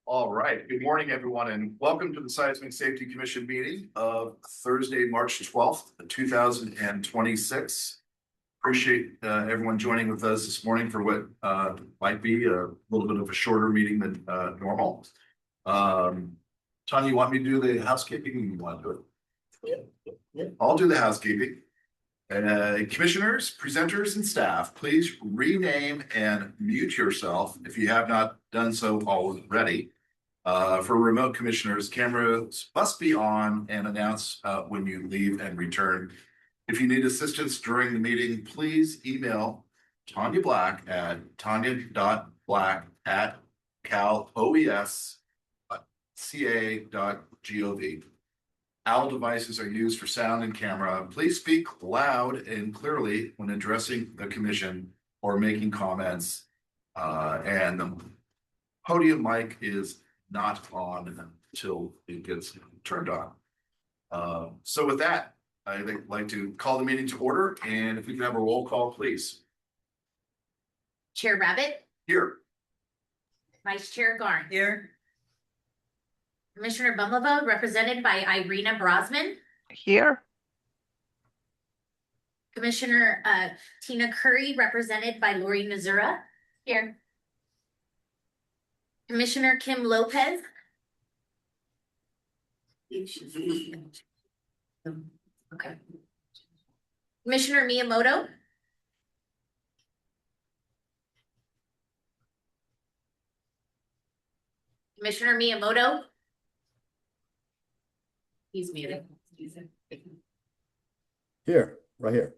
All right. Good morning, everyone, and welcome to the Seismic Safety Commission meeting of Thursday, March 12th, 2026. Appreciate everyone joining with us this morning for what might be a little bit of a shorter meeting than normal. Tanya, you want me to do the housekeeping? Or you want to do it? Yeah. I'll do the housekeeping. Commissioners, presenters, and staff, please rename and mute yourself if you have not done so already. For remote commissioners, cameras must be on and announce when you leave and return. If you need assistance during the meeting, please email Tanya Black at tanya.black@caloesca.gov. All devices are used for sound and camera. Please speak loud and clearly when addressing the commission or making comments. And the podium mic is not on until it gets turned on. So with that, I'd like to call the meeting to order, and if we can have a roll call, please. Chair Rabbit. Here. Vice Chair Garn. Here. Commissioner Bumlova, represented by Irina Brosman. Here. Commissioner Tina Curry, represented by Lori Missoura. Here. Commissioner Kim Lopez. Okay. Commissioner Miyamoto. Commissioner Miyamoto. He's muted. Here, right here.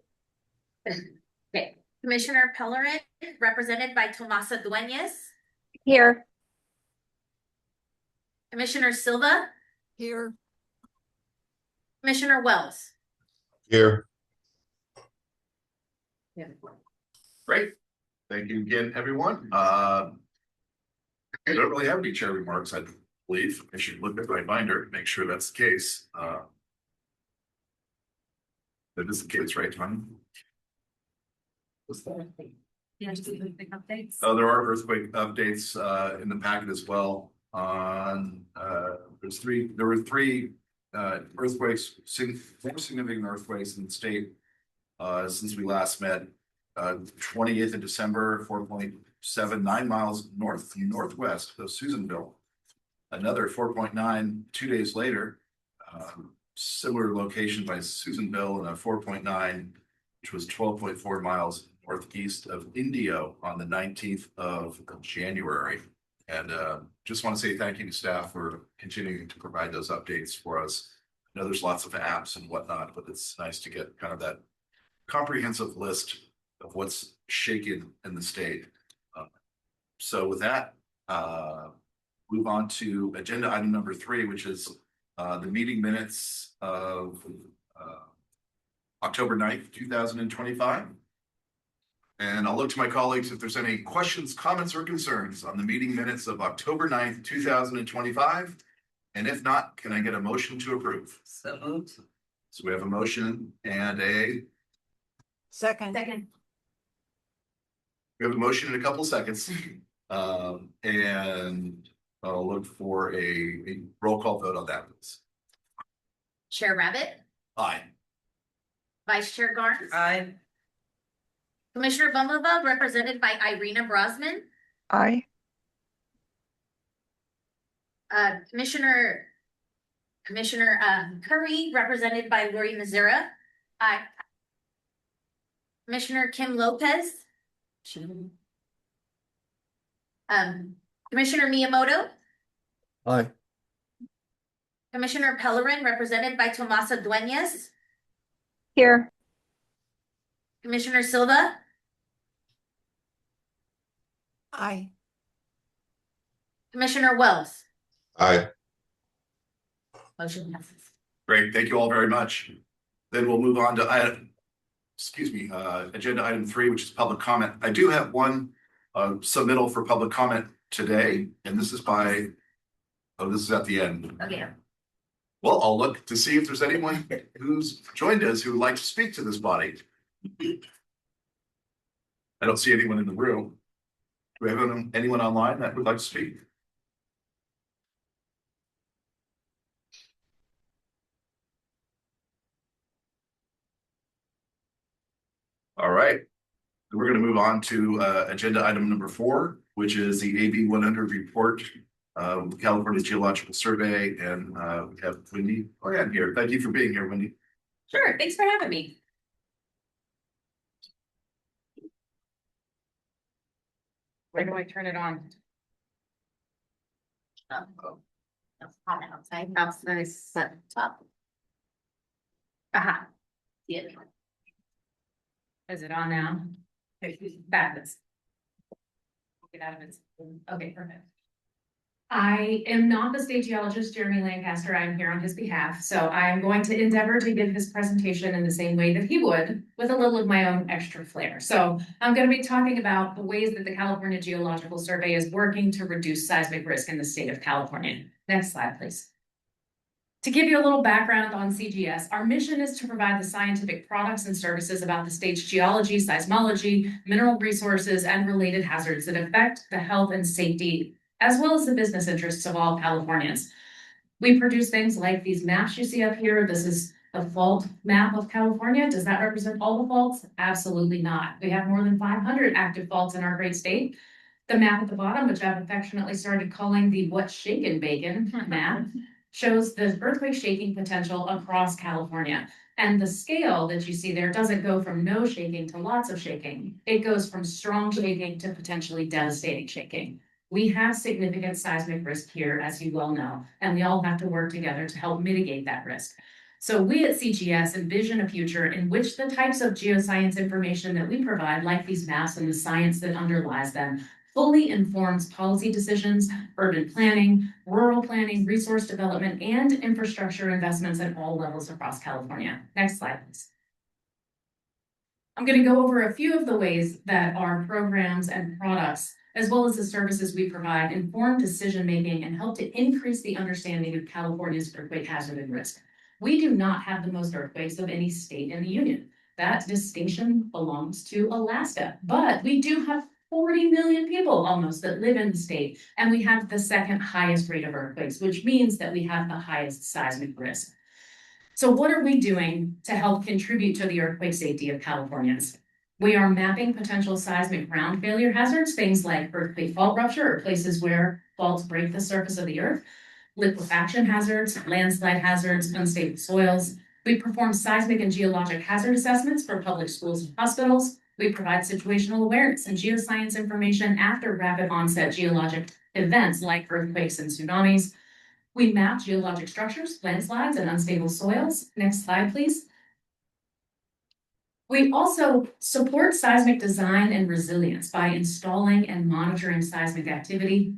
Okay. Commissioner Pellerin, represented by Tomasa Dueñas. Here. Commissioner Silva. Here. Commissioner Wells. Here. Yeah. Great. Thank you again, everyone. I don't really have any chair remarks, I believe. I should look at my binder, make sure that's the case. That is the case, right, Tony? Oh, there are earthquake updates in the packet as well. On there were three earthquakes, four significant earthquakes in the state since we last met. 28th of December, 4.7, 9 miles northwest of Susanville. Another 4.9 2 days later, similar location by Susanville, and a 4.9, which was 12.4 miles northeast of Indio on the 19th of January. And just want to say thank you to staff for continuing to provide those updates for us. I know there's lots of apps and whatnot, but it's nice to get kind of that comprehensive list of what's shaken in the state. So with that, move on to agenda item number 3, which is the meeting minutes of October 9th, 2025. And I'll look to my colleagues if there's any questions, comments, or concerns on the meeting minutes of October 9th, 2025. And if not, can I get a motion to approve? So moved. So we have a motion and a Second. we have a motion in a couple seconds. And I'll look for a roll call vote on that, please. Chair Rabbit. Aye. Vice Chair Garn. Aye. Commissioner Bumlova, represented by Irina Brosman. Aye. Commissioner Curry, represented by Lori Missoura. Aye. Commissioner Kim Lopez. Commissioner Miyamoto. Aye. Commissioner Pellerin, represented by Tomasa Dueñas. Here. Commissioner Silva. Aye. Commissioner Wells. Aye. Motion passes. Great, thank you all very much. Then we'll move on to agenda item 3, which is public comment. I do have one submittal for public comment today, and this is by, this is at the end. Okay. Well, I'll look to see if there's anyone who's joined us who would like to speak to this body. I don't see anyone in the room. we have anyone online that would like to speak? All right, we're going to move on to agenda item number 4, which is the AB 100 report, California Geological Survey, and we have Wendy. Oh yeah, here. Thank you for being here, Wendy. Sure, thanks for having me. Where do I turn it on? That's hot outside. That's nice. Top. Aha, Yeah. is it on now? Fabulous. Get out of it. Okay, perfect. I am not the state geologist, Jeremy Lancaster. I'm here on his behalf, so I'm going to endeavor to give his presentation in the same way that he would, with a little of my own extra flair. So I'm going to be talking about the ways that the California Geological Survey is working to reduce seismic risk in the state of California. Next slide, please. To give you a little background on CGS, our mission is to provide the scientific products and services about the state's geology, seismology, mineral resources, and related hazards that affect the health and safety, as well as the business interests of all Californians. We produce things like these maps you see up here. This is the fault map of California. Does that represent all the faults? Absolutely not. We have more than 500 active faults in our great state. The map at the bottom, which I've affectionately started calling the What's Shaken Bacon map, shows the earthquake shaking potential across California. And the scale that you see there doesn't go from no shaking to lots of shaking. It goes from strong shaking to potentially devastating shaking. We have significant seismic risk here, as you well know, and we all have to work together to help mitigate that risk. So we at CGS envision a future in which the types of geoscience information that we provide, like these maps and the science that underlies them, fully informs policy decisions, urban planning, rural planning, resource development, and infrastructure investments at all levels across California. Next slide, please. I'm going to go over a few of the ways that our programs and products, as well as the services we provide, inform decision-making and help to increase the understanding of California's earthquake hazard and risk. We do not have the most earthquakes of any state in the union. That distinction belongs to Alaska, but we do have 40 million people almost that live in the state, and we have the second highest rate of earthquakes, which means that we have the highest seismic risk. So what are we doing to help contribute to the earthquake safety of Californians? We are mapping potential seismic ground failure hazards, things like earthquake fault rupture or places where faults break the surface of the earth, liquefaction hazards, landslide hazards, unstable soils. We perform seismic and geologic hazard assessments for public schools and hospitals. We provide situational awareness and geoscience information after rapid onset geologic events like earthquakes and tsunamis. We map geologic structures, landslides, and unstable soils. Next slide, please. We also support seismic design and resilience by installing and monitoring seismic activity.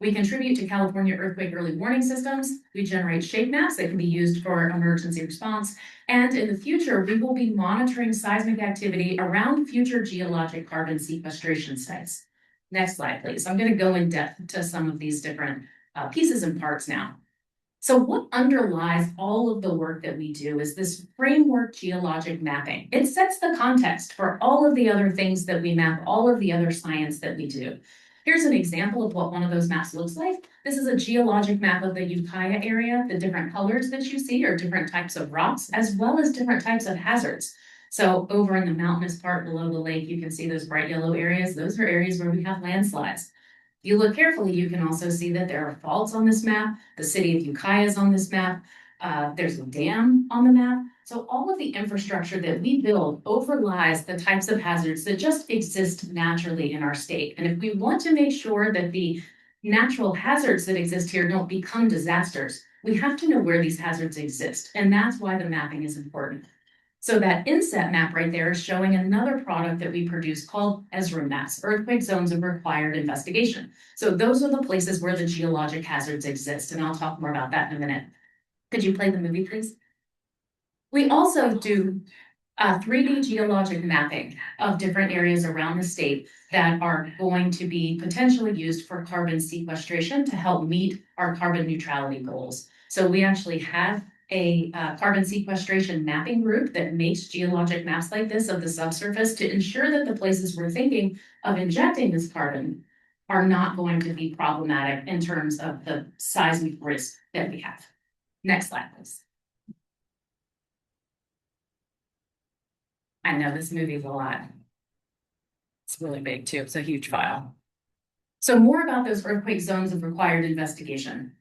We contribute to California earthquake early warning systems. We generate shape maps that can be used for emergency response. And in the future, we will be monitoring seismic activity around future geologic carbon sequestration sites. Next slide, please. I'm going to go in depth to some of these different pieces and parts now. So what underlies all of the work that we do is this framework geologic mapping. It sets the context for all of the other things that we map, all of the other science that we do. Here's an example of what one of those maps looks like. This is a geologic map of the Ukiah area. The different colors that you see are different types of rocks, as well as different types of hazards. So over in the mountainous part below the lake, you can see those bright yellow areas. Those are areas where we have landslides. If you look carefully, you can also see that there are faults on this map. The city of Ukiah is on this map. There's a dam on the map. So all of the infrastructure that we build overlies the types of hazards that just exist naturally in our state. And if we want to make sure that the natural hazards that exist here don't become disasters, we have to know where these hazards exist. And that's why the mapping is important. So that inset map right there is showing another product that we produce called ESRA maps, Earthquake Zones of Required Investigation. So those are the places where the geologic hazards exist. And I'll talk more about that in a minute. Could you play the movie, please? We also do 3D geologic mapping of different areas around the state that are going to be potentially used for carbon sequestration to help meet our carbon neutrality goals. So we actually have a carbon sequestration mapping group that makes geologic maps like this of the subsurface to ensure that the places we're thinking of injecting this carbon are not going to be problematic in terms of the seismic risk that we have. Next slide, please. I know this movie's a lot. It's really big too. It's a huge file. So more about those earthquake zones of required investigation.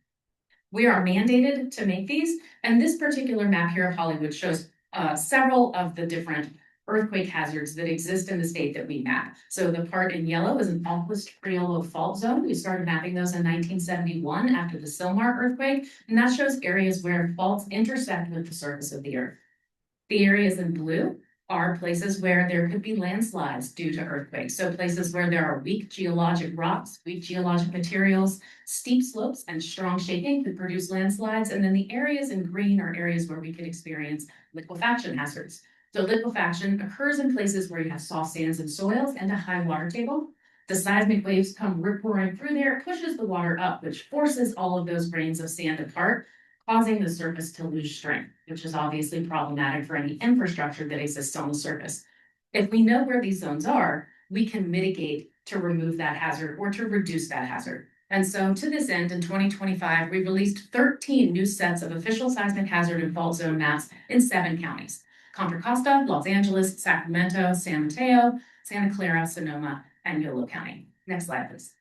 We are mandated to make these, and this particular map here of Hollywood shows several of the different earthquake hazards that exist in the state that we map. So the part in yellow is an Alquist-Priolo fault zone. We started mapping those in 1971 after the Silmar earthquake, and that shows areas where faults intersect with the surface of the earth. The areas in blue are places where there could be landslides due to earthquakes. So places where there are weak geologic rocks, weak geologic materials, steep slopes, and strong shaking could produce landslides. And then the areas in green are areas where we could experience liquefaction hazards. So liquefaction occurs in places where you have soft sands and soils and a high water table. The seismic waves come rip-roaring through there, pushes the water up, which forces all of those grains of sand apart, causing the surface to lose strength, which is obviously problematic for any infrastructure that exists on the surface. If we know where these zones are, we can mitigate to remove that hazard or to reduce that hazard. And so to this end, in 2025, we released 13 new sets of official seismic hazard and fault zone maps in 7 counties: Contra Costa, Los Angeles, Sacramento, San Mateo, Santa Clara, Sonoma, and Yolo County. Next slide, please.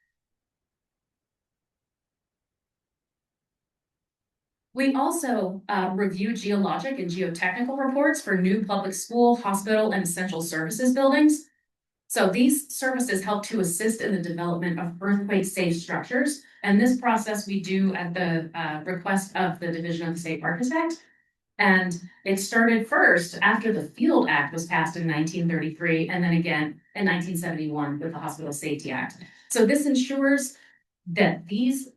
We also review geologic and geotechnical reports for new public school, hospital, and essential services buildings. So these services help to assist in the development of earthquake-safe structures. And this process we do at the request of the Division of the State Architect. And it started first after the Field Act was passed in 1933, and then again in 1971 with the Hospital Safety Act. So this ensures that these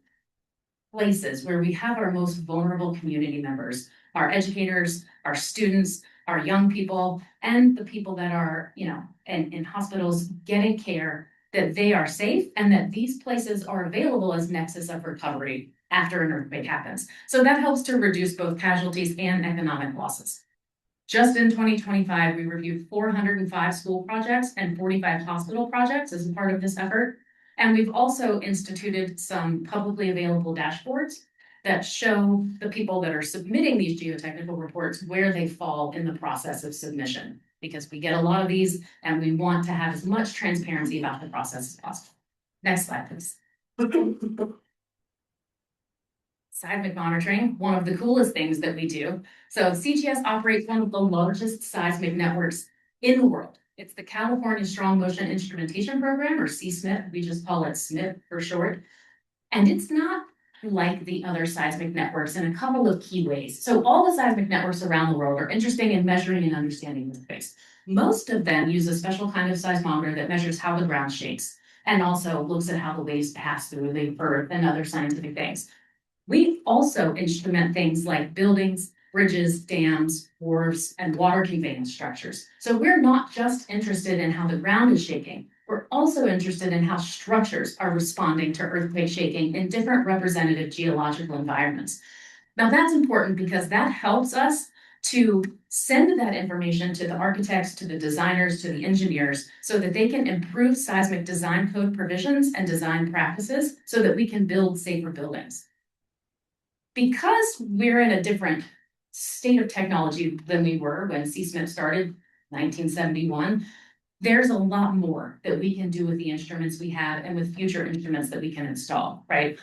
places where we have our most vulnerable community members, our educators, our students, our young people, and the people that are, in hospitals getting care, that they are safe and that these places are available as nexus of recovery after an earthquake happens. So that helps to reduce both casualties and economic losses. Just in 2025, we reviewed 405 school projects and 45 hospital projects as a part of this effort. And we've also instituted some publicly available dashboards that show the people that are submitting these geotechnical reports where they fall in the process of submission, because we get a lot of these and we want to have as much transparency about the process as possible. Next slide, please. Seismic monitoring, one of the coolest things that we do. So CGS operates one of the largest seismic networks in the world. It's the California Strong Motion Instrumentation Program, or CSMIP. We just call it SMIP for short. And it's not like the other seismic networks in a couple of key ways. So all the seismic networks around the world are interesting in measuring and understanding the space. Most of them use a special kind of seismometer that measures how the ground shakes and also looks at how the waves pass through the earth and other scientific things. We also instrument things like buildings, bridges, dams, wharves, and water conveyance structures. So we're not just interested in how the ground is shaking. We're also interested in how structures are responding to earthquake shaking in different representative geological environments. Now that's important because that helps us to send that information to the architects, to the designers, to the engineers, so that they can improve seismic design code provisions and design practices so that we can build safer buildings. Because we're in a different state of technology than we were when CSMIP started, 1971, there's a lot more that we can do with the instruments we have and with future instruments that we can install, right?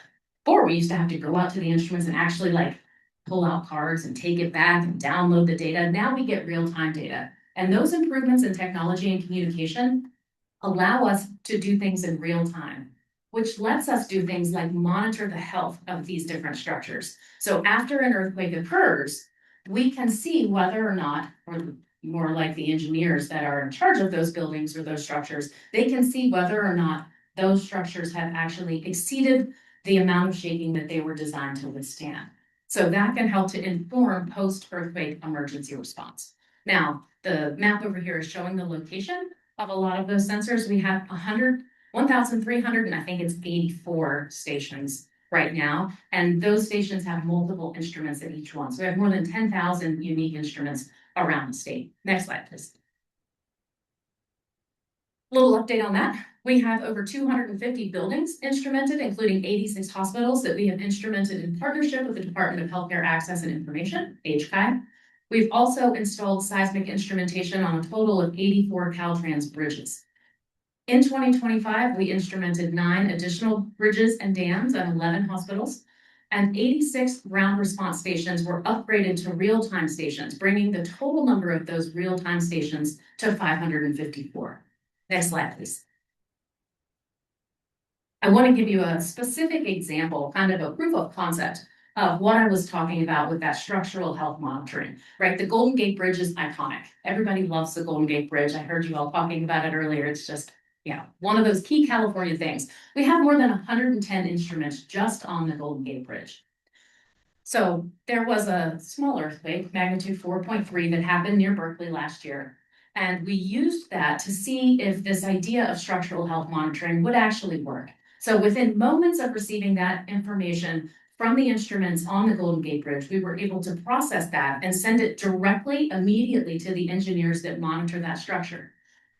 Before, we used to have to go out to the instruments and actually pull out cards and take it back and download the data. Now we get real-time data. And those improvements in technology and communication allow us to do things in real time, which lets us do things like monitor the health of these different structures. So after an earthquake occurs, we can see whether or not, or more like the engineers that are in charge of those buildings or those structures, they can see whether or not those structures have actually exceeded the amount of shaking that they were designed to withstand. So that can help to inform post-earthquake emergency response. Now, the map over here is showing the location of a lot of those sensors. We have 1,300, and I think it's 84 stations right now. And those stations have multiple instruments at each one. So we have more than 10,000 unique instruments around the state. Next slide, please. Little update on that. We have over 250 buildings instrumented, including 86 hospitals that we have instrumented in partnership with the Department of Healthcare Access and Information, HCI. We've also installed seismic instrumentation on a total of 84 Caltrans bridges. In 2025, we instrumented 9 additional bridges and dams at 11 hospitals, and 86 ground response stations were upgraded to real-time stations, bringing the total number of those real-time stations to 554. Next slide, please. I want to give you a specific example, kind of a proof of concept of what I was talking about with that structural health monitoring, right? The Golden Gate Bridge is iconic. Everybody loves the Golden Gate Bridge. I heard you all talking about it earlier. It's just, one of those key California things. We have more than 110 instruments just on the Golden Gate Bridge. So there was a small earthquake, magnitude 4.3, that happened near Berkeley last year. And we used that to see if this idea of structural health monitoring would actually work. So within moments of receiving that information from the instruments on the Golden Gate Bridge, we were able to process that and send it directly, immediately to the engineers that monitor that structure.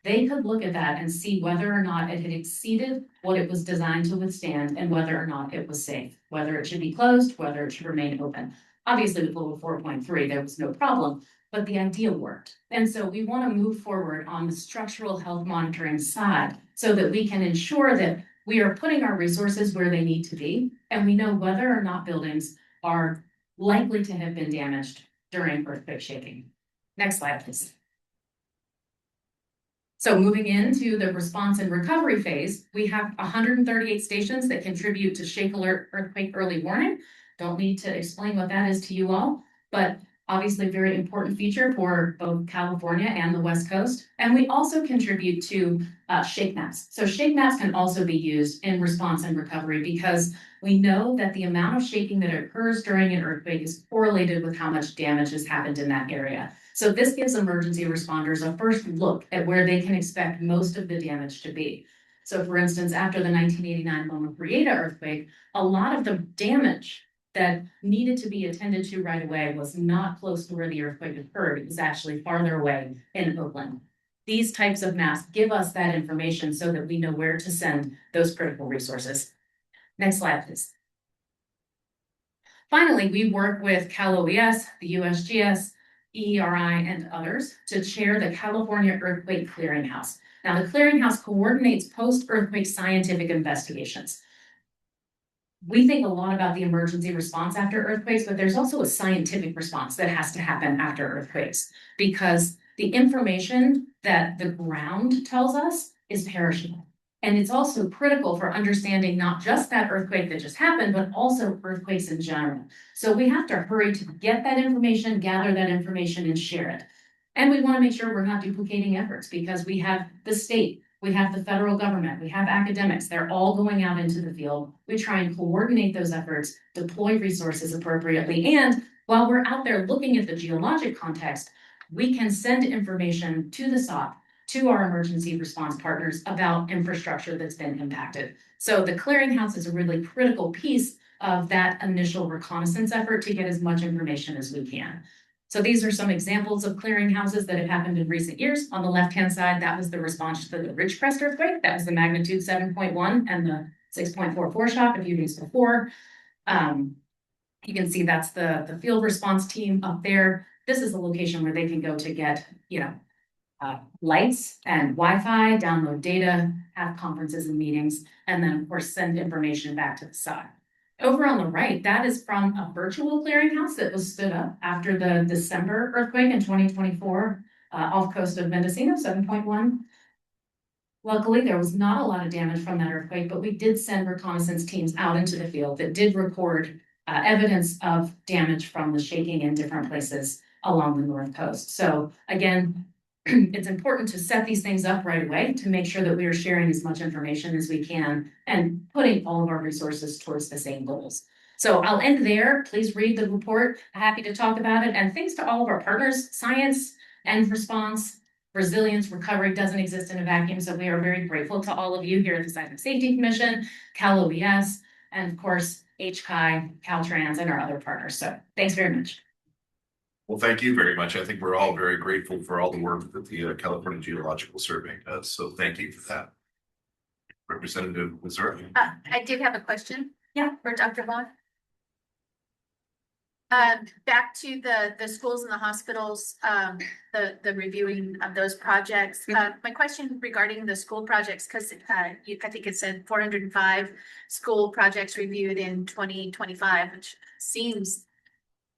They could look at that and see whether or not it had exceeded what it was designed to withstand and whether or not it was safe, whether it should be closed, whether it should remain open. Obviously, with level 4.3, there was no problem, but the idea worked. And so we want to move forward on the structural health monitoring side so that we can ensure that we are putting our resources where they need to be, and we know whether or not buildings are likely to have been damaged during earthquake shaking. Next slide, please. So moving into the response and recovery phase, we have 138 stations that contribute to shake alert earthquake early warning. Don't need to explain what that is to you all, but obviously very important feature for both California and the West Coast. And we also contribute to shake maps. So shake maps can also be used in response and recovery because we know that the amount of shaking that occurs during an earthquake is correlated with how much damage has happened in that area. So this gives emergency responders a first look at where they can expect most of the damage to be. So for instance, after the 1989 Loma Prieta earthquake, a lot of the damage that needed to be attended to right away was not close to where the earthquake occurred. It was actually farther away in Oakland. These types of maps give us that information so that we know where to send those critical resources. Next slide, please. Finally, we work with Cal OES, the USGS, EERI, and others to chair the California Earthquake Clearinghouse. Now, the Clearinghouse coordinates post-earthquake scientific investigations. We think a lot about the emergency response after earthquakes, but there's also a scientific response that has to happen after earthquakes because the information that the ground tells us is perishable. And it's also critical for understanding not just that earthquake that just happened, but also earthquakes in general. So we have to hurry to get that information, gather that information, and share it. And we want to make sure we're not duplicating efforts because we have the state, we have the federal government, we have academics, they're all going out into the field. We try and coordinate those efforts, deploy resources appropriately. And while we're out there looking at the geologic context, we can send information to the SOC, to our emergency response partners about infrastructure that's been impacted. So the clearinghouse is a really critical piece of that initial reconnaissance effort to get as much information as we can. So these are some examples of clearinghouses that have happened in recent years. On the left-hand side, that was the response to the Ridgecrest earthquake. That was the magnitude 7.1 and the 6.44 shock a few days before. You can see that's the field response team up there. This is a location where they can go to get, lights and Wi-Fi, download data, have conferences and meetings, and then of course send information back to the SOC. Over on the right, that is from a virtual clearinghouse that was stood up after the December earthquake in 2024 off coast of Mendocino, 7.1. Luckily, there was not a lot of damage from that earthquake, but we did send reconnaissance teams out into the field that did record evidence of damage from the shaking in different places along the North Coast. So again, it's important to set these things up right away to make sure that we are sharing as much information as we can and putting all of our resources towards the same goals. So I'll end there. Please read the report. Happy to talk about it. And thanks to all of our partners, science and response, resilience, recovery doesn't exist in a vacuum. So we are very grateful to all of you here at the Seismic Safety Commission, Cal OES, and of course, HCI, Caltrans, and our other partners. So thanks very much. Well, thank you very much. I think we're all very grateful for all the work that the California Geological Survey does. So thank you for that. Representative Missouri. I did have a question. Yeah. For Dr. Vaughn. Back to the schools and the hospitals, the reviewing of those projects. My question regarding the school projects, because I think it said 405 school projects reviewed in 2025, which seems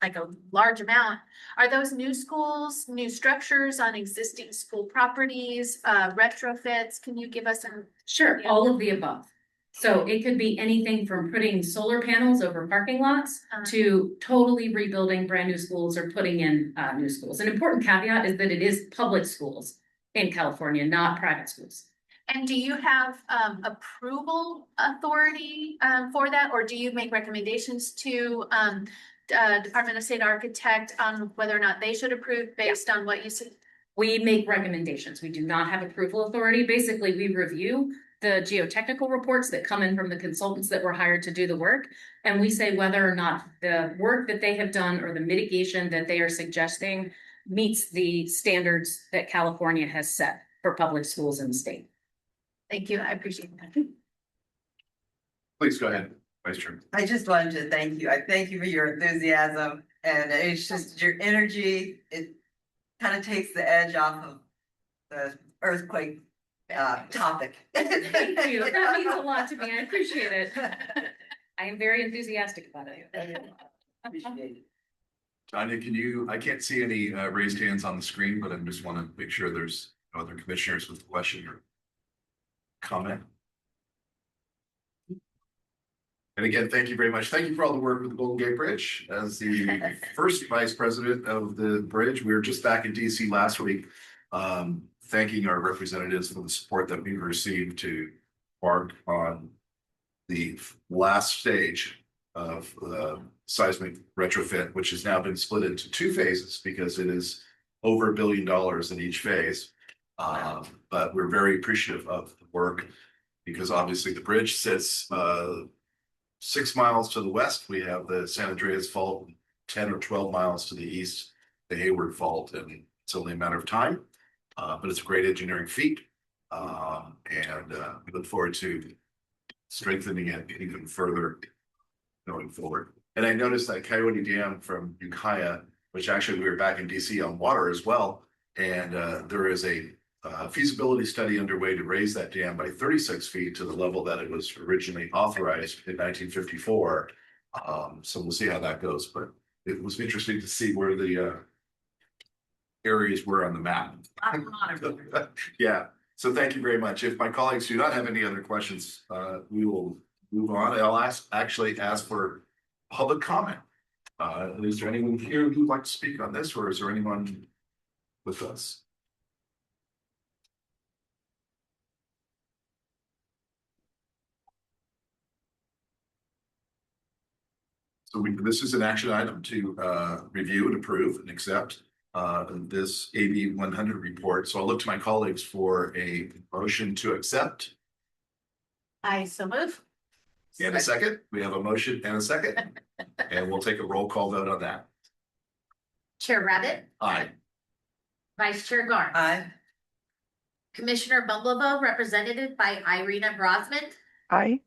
like a large amount. Are those new schools, new structures on existing school properties, retrofits? Can you give us some? Sure, all of the above. So it could be anything from putting solar panels over parking lots to totally rebuilding brand new schools or putting in new schools. An important caveat is that it is public schools in California, not private schools. And do you have approval authority for that, or do you make recommendations to Department of State Architect on whether or not they should approve based on what you said? We make recommendations. We do not have approval authority. Basically, we review the geotechnical reports that come in from the consultants that were hired to do the work. And we say whether or not the work that they have done or the mitigation that they are suggesting meets the standards that California has set for public schools in the state. Thank you. I appreciate that. Please go ahead, Vice Chair. I just wanted to thank you. I thank you for your enthusiasm and it's just your energy. It kind of takes the edge off of the earthquake topic. Thank you. That means a lot to me. I appreciate it. I am very enthusiastic about it. Appreciate it. Tanya, I can't see any raised hands on the screen, but I just want to make sure there's no other commissioners with a question or comment. And again, thank you very much. Thank you for all the work with the Golden Gate Bridge. As the first vice president of the bridge, we were just back in DC last week, thanking our representatives for the support that we received to embark on the last stage of the seismic retrofit, which has now been split into two phases because it is over $1 billion in each phase. But we're very appreciative of the work because obviously the bridge sits 6 miles to the west. We have the San Andreas Fault, 10 or 12 miles to the east, the Hayward Fault, and it's only a matter of time. But it's a great engineering feat. And we look forward to strengthening it even further going forward. And I noticed that Coyote Dam from Ukiah, which actually we were back in DC on water as well. And there is a feasibility study underway to raise that dam by 36 feet to the level that it was originally authorized in 1954. So we'll see how that goes. But it was interesting to see where the areas were on the map. Yeah, so thank you very much. If my colleagues do not have any other questions, we will move on. I'll actually ask for public comment. Is there anyone here who'd like to speak on this, or is there anyone with us? So this is an action item to review and approve and accept this AB 100 report. So I'll look to my colleagues for a motion to accept. I so move. And a second. We have a motion and a second. And we'll take a roll call vote on that. Chair Rabbit, Aye. Vice Chair Garn. Aye. Commissioner Bumblebee, represented by Irina Brosman. Aye.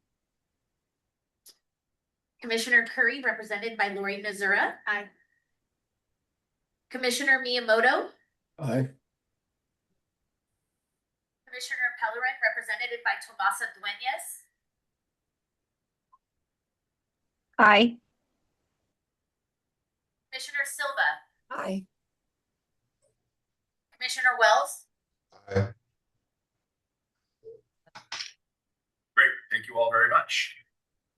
Commissioner Curry, represented by Lori Missoura. Aye. Commissioner Miyamoto. Aye. Commissioner Pellerin, represented by Tomasa Dueñas. Aye. Commissioner Silva. Aye. Commissioner Wells. Aye. Great. Thank you all very much.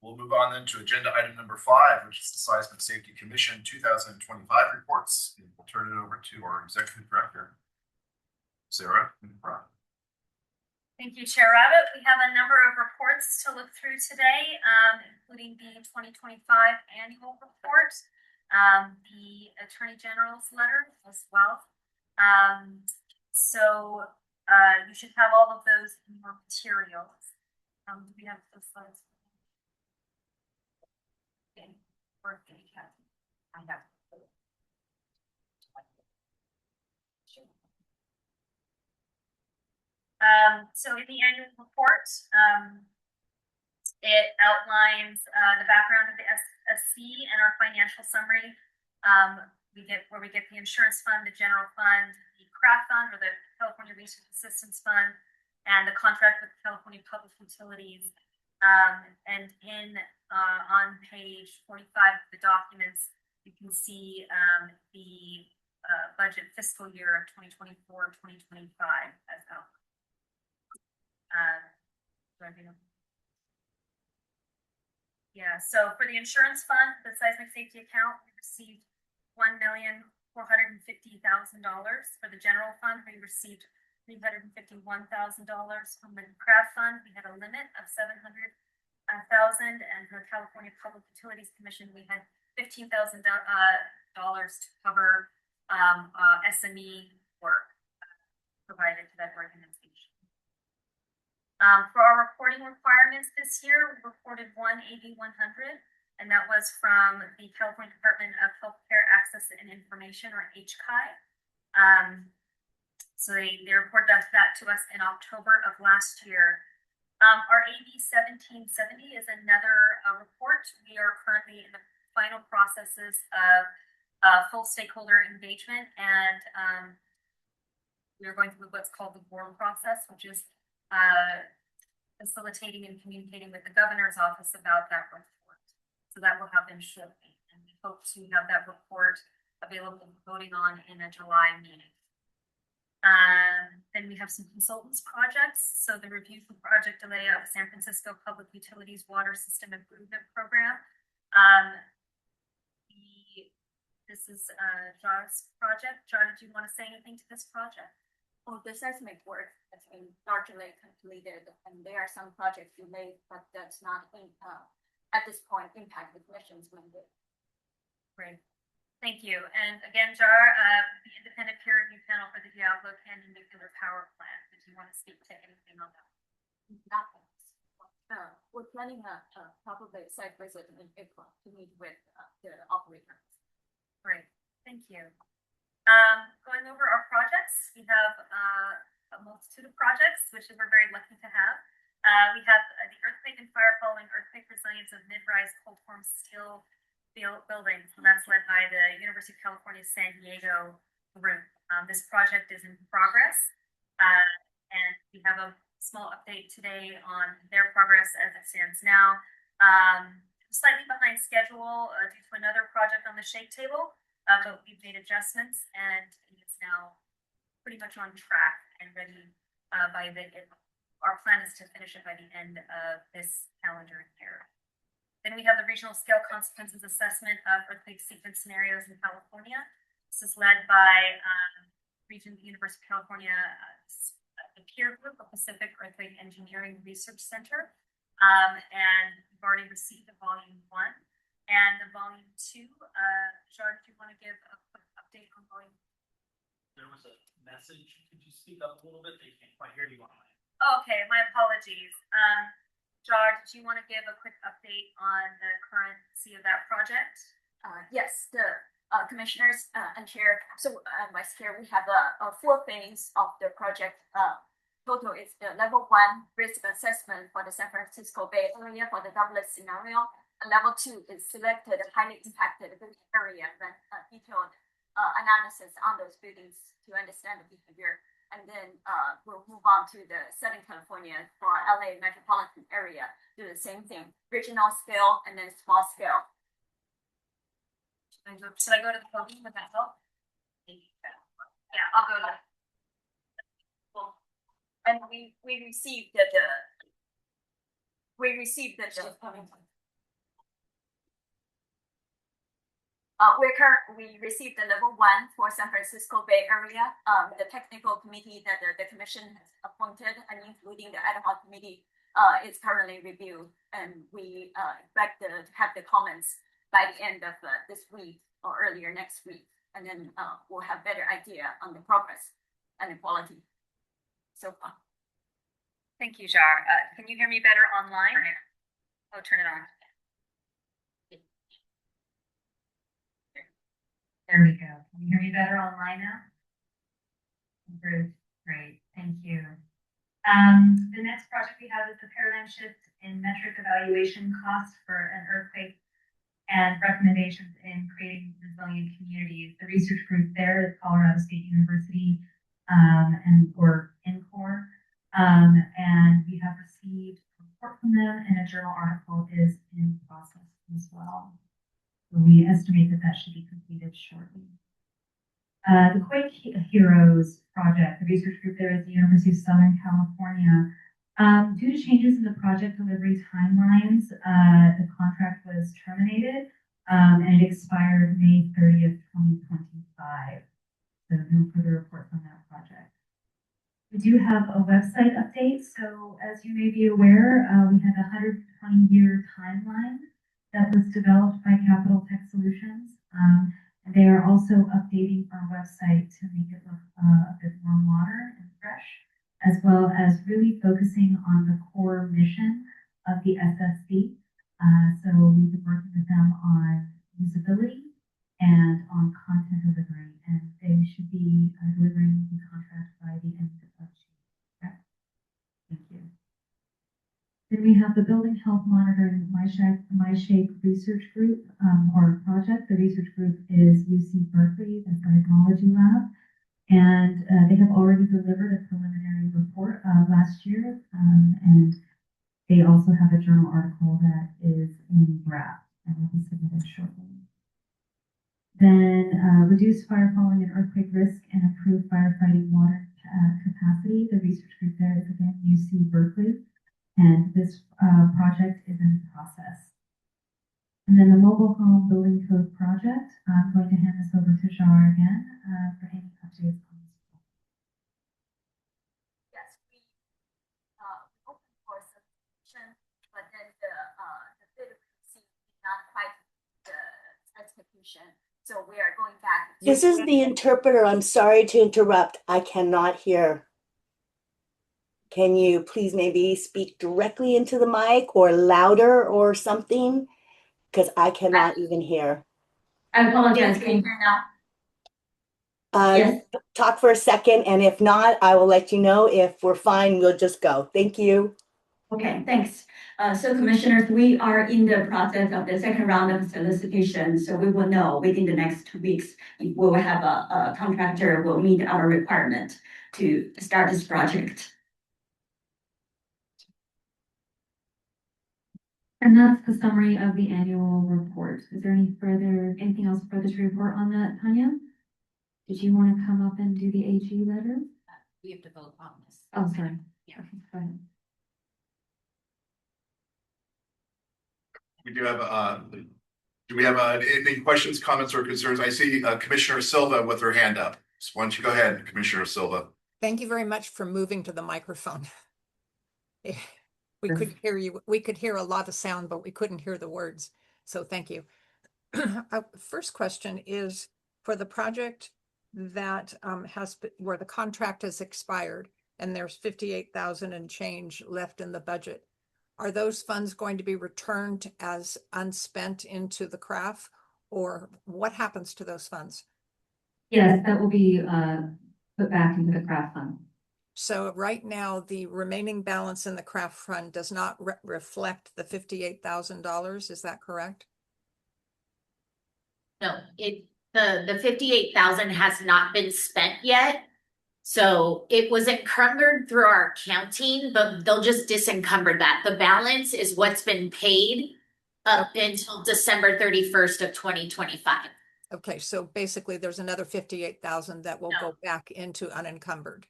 We'll move on then to agenda item number 5, which is the Seismic Safety Commission 2025 reports. And we'll turn it over to our executive director, Sarah. Thank you, Chair Rabbit. We have a number of reports to look through today, including the 2025 annual report, the Attorney General's letter as well. So you should have all of those in your materials. Do we have those slides? Okay. Birthday, Kathy. I have. So in the annual report, it outlines, the background of the SSC and our financial summary. We get the insurance fund, the general fund, the CRAF fund, or the California Research Assistance Fund, and the contract with California Public Utilities. And on page 45 of the documents, you can see the budget fiscal year of 2024-2025 as well. Yeah, so for the insurance fund, the seismic safety account, we received $1,450,000. For the general fund, we received $351,000. From the CRAF fund, we had a limit of $700,000, and for the California Public Utilities Commission, we had $15,000 to cover SME work provided to that organization. For our reporting requirements this year, we reported one AB 100, and that was from the California Department of Healthcare Access and Information, or HCI. So they reported that to us in October of last year. Our AB 1770 is another report. We are currently in the final processes of full stakeholder engagement, and we are going through what's called the board process, which is facilitating and communicating with the governor's office about that report. So that will happen shortly, and we hope to have that report available for voting on in a July meeting. Then we have some consultants projects. So the review for project delay of San Francisco Public Utilities Water System Improvement Program. This is Jar's project. Jar, did you want to say anything to this project? Well, the seismic work has been largely completed, and there are some projects delayed, but that's not at this point impact the commission's mandate. Great. Thank you. And again, Jar, the independent peer review panel for the Diablo Canyon nuclear power plant. Did you want to speak to anything on that? Nothing. We're planning a probably site visit in April to meet with the operators. Great. Thank you. Going over our projects, we have a multitude of projects, which we're very lucky to have. We have the earthquake and fire following earthquake resilience of mid-rise cold form steel buildings, and that's led by the University of California, San Diego group. This project is in progress, and we have a small update today on their progress as it stands now. Slightly behind schedule due to another project on the shake table, but we've made adjustments, and it's now pretty much on track and ready our plan is to finish it by the end of this calendar year. Then we have the regional scale consequences assessment of earthquake sequence scenarios in California. This is led by the University of California, the peer group of Pacific Earthquake Engineering Research Center. And we've already received the volume 1 and the volume 2. Jar, do you want to give a quick update on volume? There was a message. Could you speak up a little bit? They can't quite hear you on my. Okay, my apologies. Jar, did you want to give a quick update on the currency of that project? Yes, the commissioners and chair. So, vice chair, we have a 4 phase of the project. Total is the level 1 risk assessment for the San Francisco Bay Area for the doublet scenario. And level 2 is selected highly impacted area and detailed analysis on those buildings to understand the behavior. And then we'll move on to the Southern California for LA metropolitan area. Do the same thing, regional scale and then small scale. Should I go to the podium? Would that help? Yeah, I'll go to that. And we received the we received the level 1 for San Francisco Bay Area. The technical committee that the commission has appointed, and including the ad hoc committee, is currently reviewed, and we expect to have the comments by the end of this week or earlier next week, and then we'll have better idea on the progress and the quality so far. Thank you, Jar. Can you hear me better online? Oh, turn it on. There we go. Can you hear me better online now? Great, thank you. The next project we have is the paradigm shift in metric evaluation cost for an earthquake and recommendations in creating resilient communities. The research group there is Colorado State University, or NCORE. And we have received a report from them, and a journal article is in process as well. So we estimate that that should be completed shortly. The Quake Heroes project, the research group there is the University of Southern California. Due to changes in the project delivery timelines, the contract was terminated, and it expired May 30th, 2025. So no further reports on that project. We do have a website update. So as you may be aware, we had a 120-year timeline that was developed by Capital Tech Solutions. And they are also updating our website to make it look a bit more modern and fresh, as well as really focusing on the core mission of the SSC. So we've been working with them on usability and on content delivery, and they should be delivering the contract by the end of June. Thank you. Then we have the Building Health Monitoring MyShape Research Group, or project. The research group is UC Berkeley, the Seismology Lab, and they have already delivered a preliminary report last year, and they also have a journal article that is in draft and will be submitted shortly. Then reduce fire following an earthquake risk and improve firefighting water capacity. The research group there is again UC Berkeley, and this project is in process. And then the mobile home building code project, I'm going to hand this over to Shar again for any updates on this. Yes, we open for submission, but then the bid received not quite the execution. So we are going back. This is the interpreter. I'm sorry to interrupt. I cannot hear. Can you please maybe speak directly into the mic or louder or something? Because I cannot even hear. I apologize. Can you hear now? Yes. Talk for a second, and if not, I will let you know. If we're fine, we'll just go. Thank you. Okay, thanks. So commissioners, we are in the process of the second round of solicitation. So we will know within the next 2 weeks if we will have a contractor will meet our requirement to start this project. And that's the summary of the annual report. Is there anything else further to report on that, Tanya? Did you want to come up and do the AG letter? We have to vote on this. Oh, sorry. Yeah. Okay, go ahead. We do have, do we have any questions, comments, or concerns? I see Commissioner Silva with her hand up. So why don't you go ahead, Commissioner Silva? Thank you very much for moving to the microphone. We could hear you. We could hear a lot of sound, but we couldn't hear the words. So thank you. First question is for the project that where the contract has expired and there's 58,000 and change left in the budget. Are those funds going to be returned as unspent into the CRAF, or what happens to those funds? Yes, that will be put back into the craft fund. So right now, the remaining balance in the craft fund does not reflect the $58,000. Is that correct? No, the 58,000 has not been spent yet. So it was encumbered through our accounting, but they'll just disencumber that. The balance is what's been paid up until December 31st of 2025. Okay, so basically there's another 58,000 that will go back into unencumbered.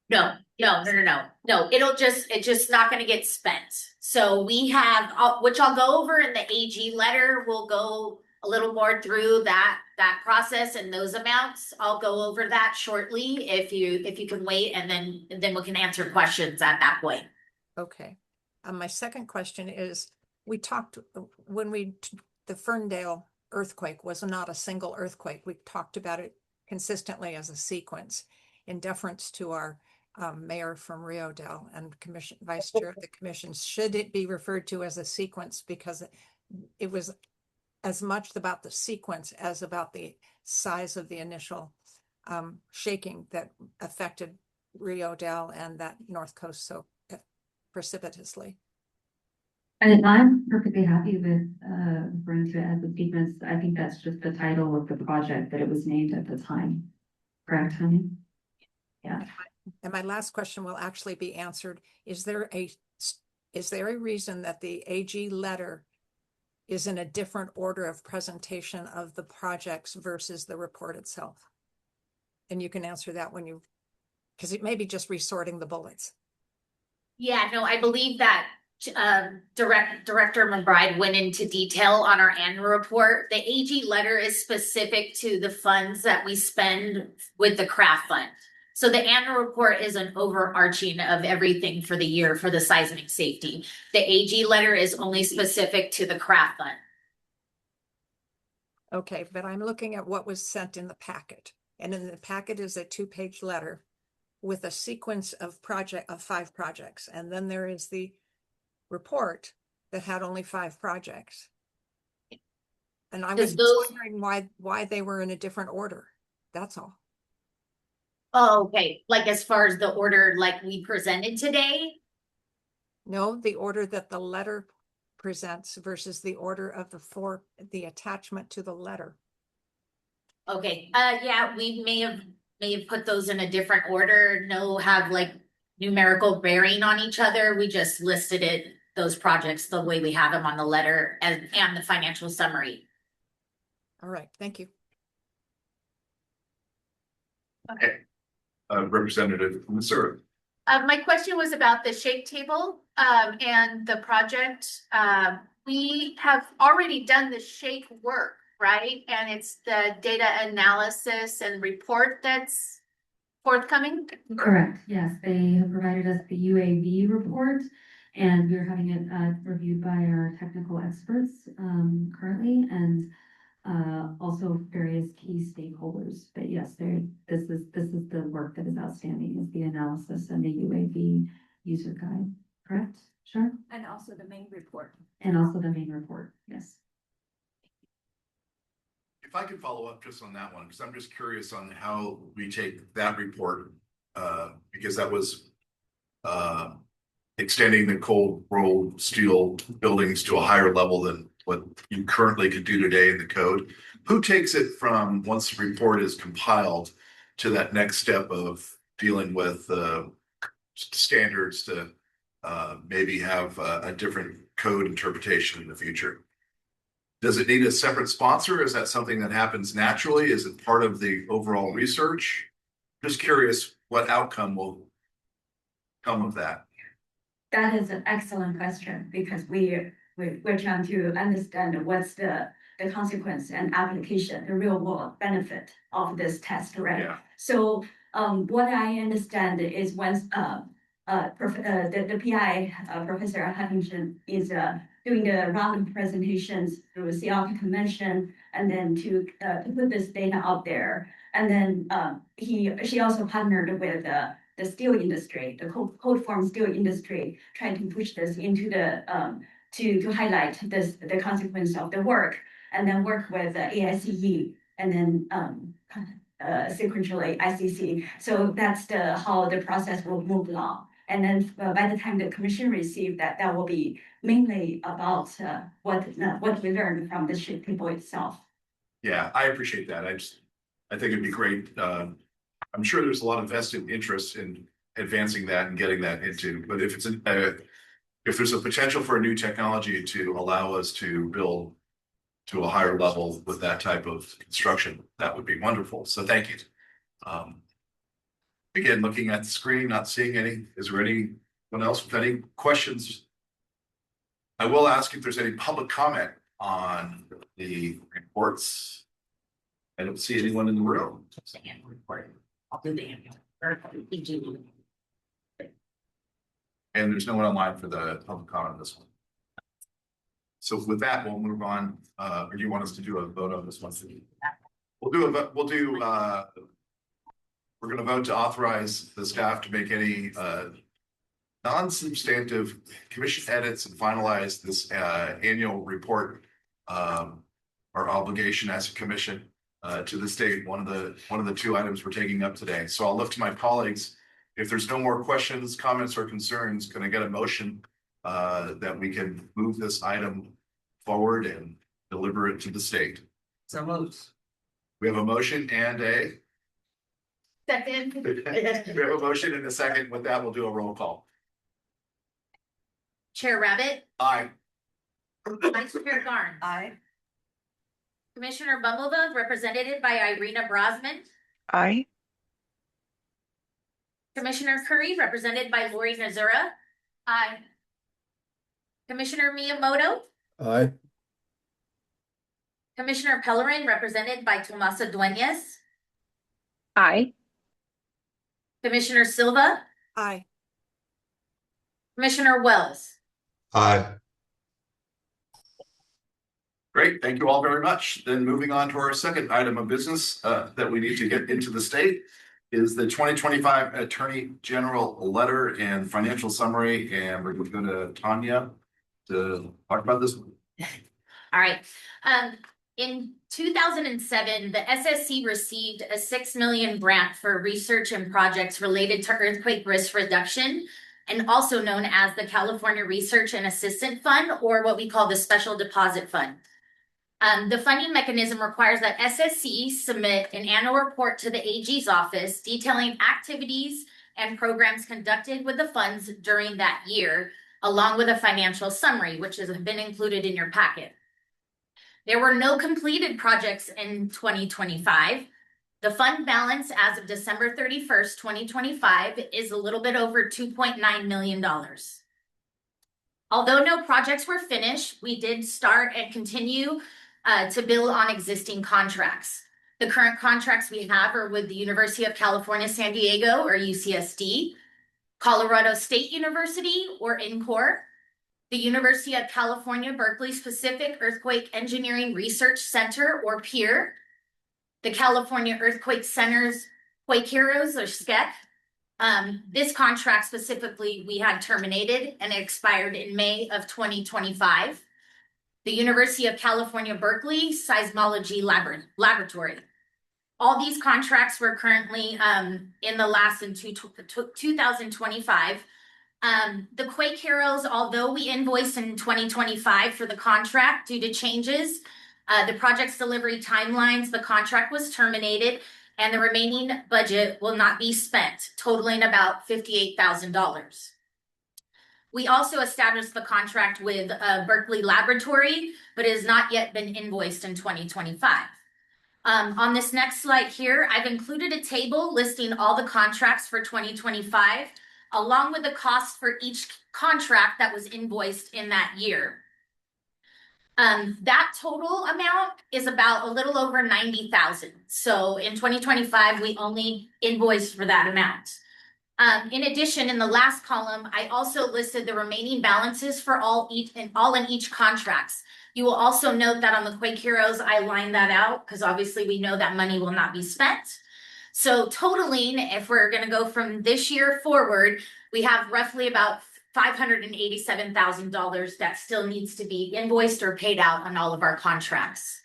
No, it's just not gonna get spent. So we have, which I'll go over in the AG letter, we'll go a little more through that process and those amounts. I'll go over that shortly if you can wait, and then we can answer questions at that point. Okay. My second question is, we talked when the Ferndale earthquake was not a single earthquake. We talked about it consistently as a sequence in deference to our mayor from Rio Dell and vice chair of the commission. Should it be referred to as a sequence, because it was as much about the sequence as about the size of the initial shaking that affected Rio Dell and that North Coast so precipitously. And I'm perfectly happy with, referring to it as the sequence. I think that's just the title of the project that it was named at the time. Correct, Tanya? Yeah. And my last question will actually be answered. Is there a reason that the AG letter is in a different order of presentation of the projects versus the report itself? And you can answer that when you, because it may be just resorting the bullets. Yeah, no, I believe that Director McBride went into detail on our annual report. The AG letter is specific to the funds that we spend with the craft fund. So the annual report is an overarching of everything for the year for the seismic safety. The AG letter is only specific to the craft fund. Okay, but I'm looking at what was sent in the packet. And in the packet is a 2-page letter with a sequence of 5 projects. And then there is the report that had only 5 projects. And I was just wondering why they were in a different order. That's all. Oh, okay. Like as far as the order like we presented today? No, the order that the letter presents versus the order of the attachment to the letter. Okay, yeah, we may have put those in a different order. No, have like numerical bearing on each other. We just listed those projects the way we have them on the letter and the financial summary. All right, thank you. Okay. Representative Missouri. My question was about the shake table, and the project. We have already done the shake work, right? And it's the data analysis and report that's forthcoming? Correct, yes, they have provided us the UAV report, and we're having it reviewed by our technical experts currently, and also various key stakeholders. But yes, this is the work that is outstanding, is the analysis and the UAV user guide, correct? Sure. And also the main report. And also the main report, yes. If I could follow up just on that one, because I'm just curious on how we take that report, because that was extending the cold rolled steel buildings to a higher level than what you currently could do today in the code. Who takes it from once the report is compiled to that next step of dealing with standards to maybe have a different code interpretation in the future? Does it need a separate sponsor? Is that something that happens naturally? Is it part of the overall research? Just curious what outcome will come of that. That is an excellent question, because we're trying to understand what's the consequence and application, the real world benefit of this test, right? Yeah. So what I understand is once the PI, Professor Huntington, is doing the round of presentations through CRP convention, and then to put this data out there. And then she also partnered with the steel industry, the cold form steel industry, trying to push this into the to highlight the consequence of the work, and then work with AICE, and then sequentially ICC. So that's how the process will move along. And then by the time the commission received that, that will be mainly about what we learned from the ship table itself. Yeah, I appreciate that. I think it'd be great. I'm sure there's a lot of vested interest in advancing that and getting that into, but if there's a potential for a new technology to allow us to build to a higher level with that type of construction, that would be wonderful. So thank you. Again, looking at the screen, not seeing any. Is there anyone else with any questions? I will ask if there's any public comment on the reports. I don't see anyone in the room. And there's no one online for the public comment on this one. So with that, we'll move on. Or do you want us to do a vote on this one? We're going to vote to authorize the staff to make any non-substantive commission edits and finalize this annual report, our obligation as a commission to the state. One of the 2 items we're taking up today. So I'll look to my colleagues if there's no more questions, comments, or concerns, can I get a motion that we can move this item forward and deliver it to the state? So moves. We have a motion and a, Second. we have a motion and a second. With that, we'll do a roll call. Chair Rabbit, Aye. Vice Chair Garn, Aye. Commissioner Bumblebee, represented by Irina Brosman, Aye. Commissioner Curry, represented by Lori Nazura. Aye. Commissioner Miyamoto, Aye. Commissioner Pellerin, represented by Tomasa Dueñas, Aye. Commissioner Silva, Aye. Commissioner Wells. Aye. Great, thank you all very much. Then moving on to our second item of business that we need to get into the state is the 2025 Attorney General letter and financial summary. And we're going to go to Tanya to talk about this one. All right. In 2007, the SSC received a $6 million grant for research and projects related to earthquake risk reduction, and also known as the California Research and Assistance Fund, or what we call the Special Deposit Fund. The funding mechanism requires that SSC submit an annual report to the AG's office detailing activities and programs conducted with the funds during that year, along with a financial summary, which has been included in your packet. There were no completed projects in 2025. The fund balance as of December 31st, 2025 is a little bit over $2.9 million. Although no projects were finished, we did start and continue to build on existing contracts. The current contracts we have are with the University of California, San Diego, or UCSD, Colorado State University, or INCOR, the University of California, Berkeley Pacific Earthquake Engineering Research Center, or PEER, the California Earthquake Center's Quake Heroes, or SCEC. This contract specifically we had terminated and it expired in May of 2025. The University of California, Berkeley Seismology Laboratory. All these contracts were currently in the last in 2025. The Quake Heroes, although we invoiced in 2025 for the contract due to changes, the project's delivery timelines, the contract was terminated, and the remaining budget will not be spent, totaling about $58,000. We also established the contract with Berkeley Laboratory, but it has not yet been invoiced in 2025. On this next slide here, I've included a table listing all the contracts for 2025, along with the cost for each contract that was invoiced in that year. That total amount is about a little over $90,000. So in 2025, we only invoiced for that amount. In addition, in the last column, I also listed the remaining balances for all in each contracts. You will also note that on the Quake Heroes, I lined that out because obviously we know that money will not be spent. So totaling, if we're going to go from this year forward, we have roughly about $587,000 that still needs to be invoiced or paid out on all of our contracts.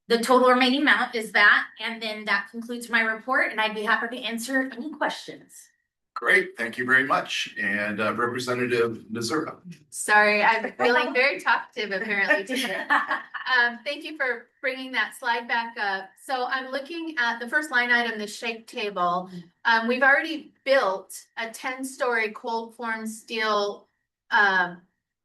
The total remaining amount is that, and then that concludes my report, and I'd be happy to answer any questions. Great, thank you very much. And Representative Nazura. Sorry, I'm feeling very talkative apparently today. Thank you for bringing that slide back up. So I'm looking at the first line item, the shake table. We've already built a 10-story cold form steel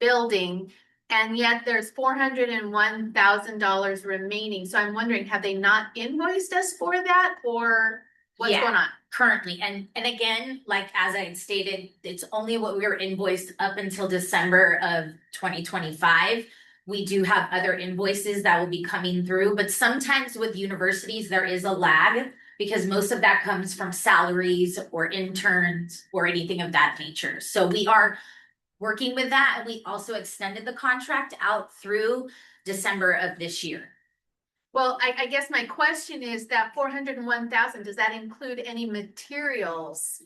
building, and yet there's $401,000 remaining. So I'm wondering, have they not invoiced us for that, or what's going on? Currently, and again, like as I stated, it's only what we were invoiced up until December of 2025. We do have other invoices that will be coming through, but sometimes with universities, there is a lag because most of that comes from salaries or interns or anything of that nature. So we are working with that, and we also extended the contract out through December of this year. Well, I guess my question is that 401,000, does that include any materials?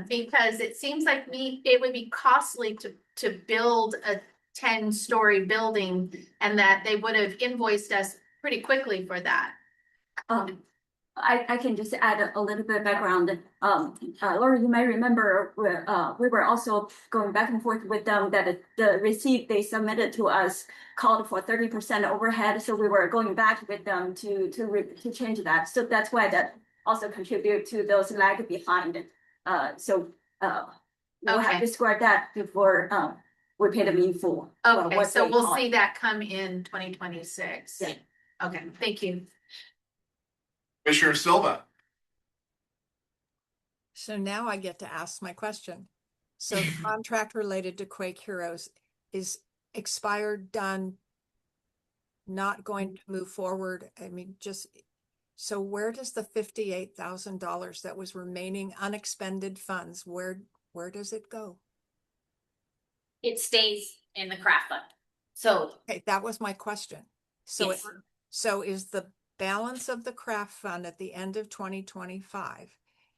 Because it seems like it would be costly to build a 10-story building, and that they would have invoiced us pretty quickly for that. I can just add a little bit of background. Laura, you may remember, we were also going back and forth with them that the receipt they submitted to us called for 30% overhead. So we were going back with them to change that. So that's why that also contribute to those lag behind. We'll have Okay. to square that before, we pay them in full. Okay, what so they we'll call see it. that come in 2026. Yeah. Okay, thank you. Commissioner Silva. So now I get to ask my question. So the contract related to Quake Heroes is expired, done, not going to move forward? I mean, just, so where does the $58,000 that was remaining unexpended funds, where does it go? It stays in the craft fund. So Okay, that was my question. So Yes. so is the balance of the craft fund at the end of 2025,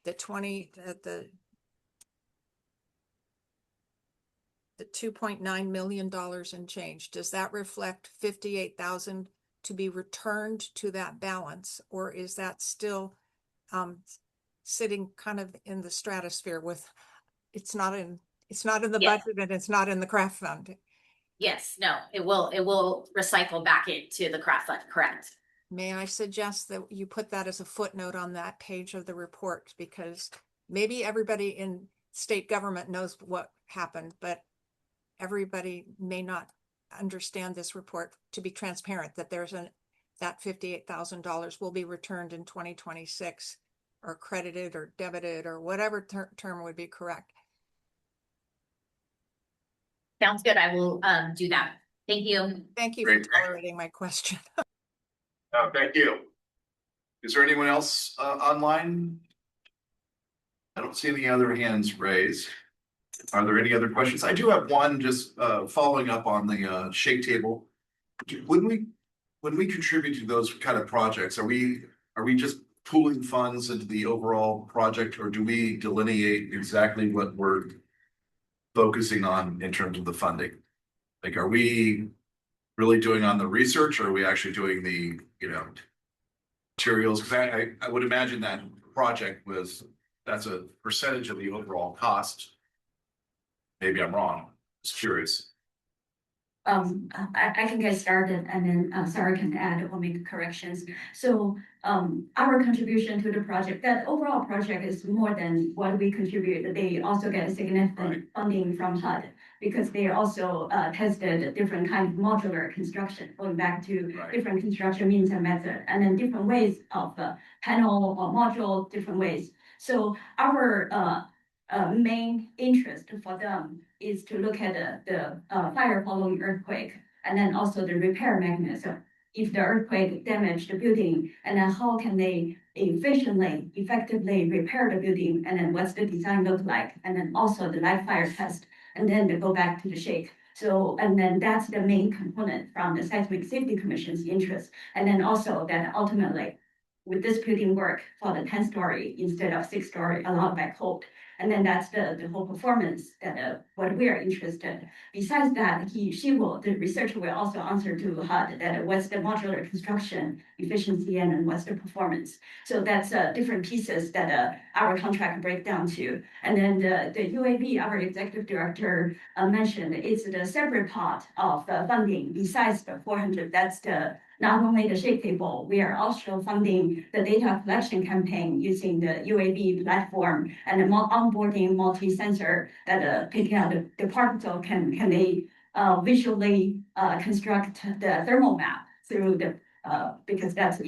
the $2.9 million in change, does that reflect 58,000 to be returned to that balance, or is that still sitting kind of in the stratosphere with, it's not in the Yes. budget and it's not in the craft fund? yes, no, it will recycle back into the craft fund, correct? May I suggest that you put that as a footnote on that page of the report, because maybe everybody in state government knows what happened, but everybody may not understand this report to be transparent, that that $58,000 will be returned in 2026 or credited or debited or whatever term would be correct. Sounds good. I will do that. Thank you. Thank you Great. for tolerating my question. Thank you. Is there anyone else online? I don't see any other hands raised. Are there any other questions? I do have one, just following up on the shake table. When we contribute to those kind of projects, are we just pooling funds into the overall project, or do we delineate exactly what we're focusing on in terms of the funding? Like, are we really doing on the research, or are we actually doing the, materials? Because I would imagine that project that's a percentage of the overall cost. Maybe I'm wrong. Just curious. I can get started and then Sarah can add or make corrections. So our contribution to the project, that overall project is more than what we contribute. They also get significant funding from HUD because they also tested different kind of modular construction, going back to different construction means and method, and then different ways of panel or module, different ways. So our main interest for them is to look at the fire following earthquake, and then also the repair mechanism. If the earthquake damaged the building, and then how can they efficiently, effectively repair the building, and then what's the design look like, and then also the live fire test, and then they go back to the shake. So, and then that's the main component from the Seismic Safety Commission's interest, and then also that ultimately, with this building work for the 10-story instead of 6-story allowed by code. And then that's the whole performance that what we are interested. Besides that, the researcher will also answer to HUD that what's the modular construction efficiency and then what's the performance. So that's different pieces that our contract break down to. And then the UAV, our executive director mentioned, is the separate part of the funding besides the 400. That's not only the shake table, we are also funding the data collection campaign using the UAV platform and the onboarding multi-sensor that picking out the particle can they visually construct the thermal map through the because that's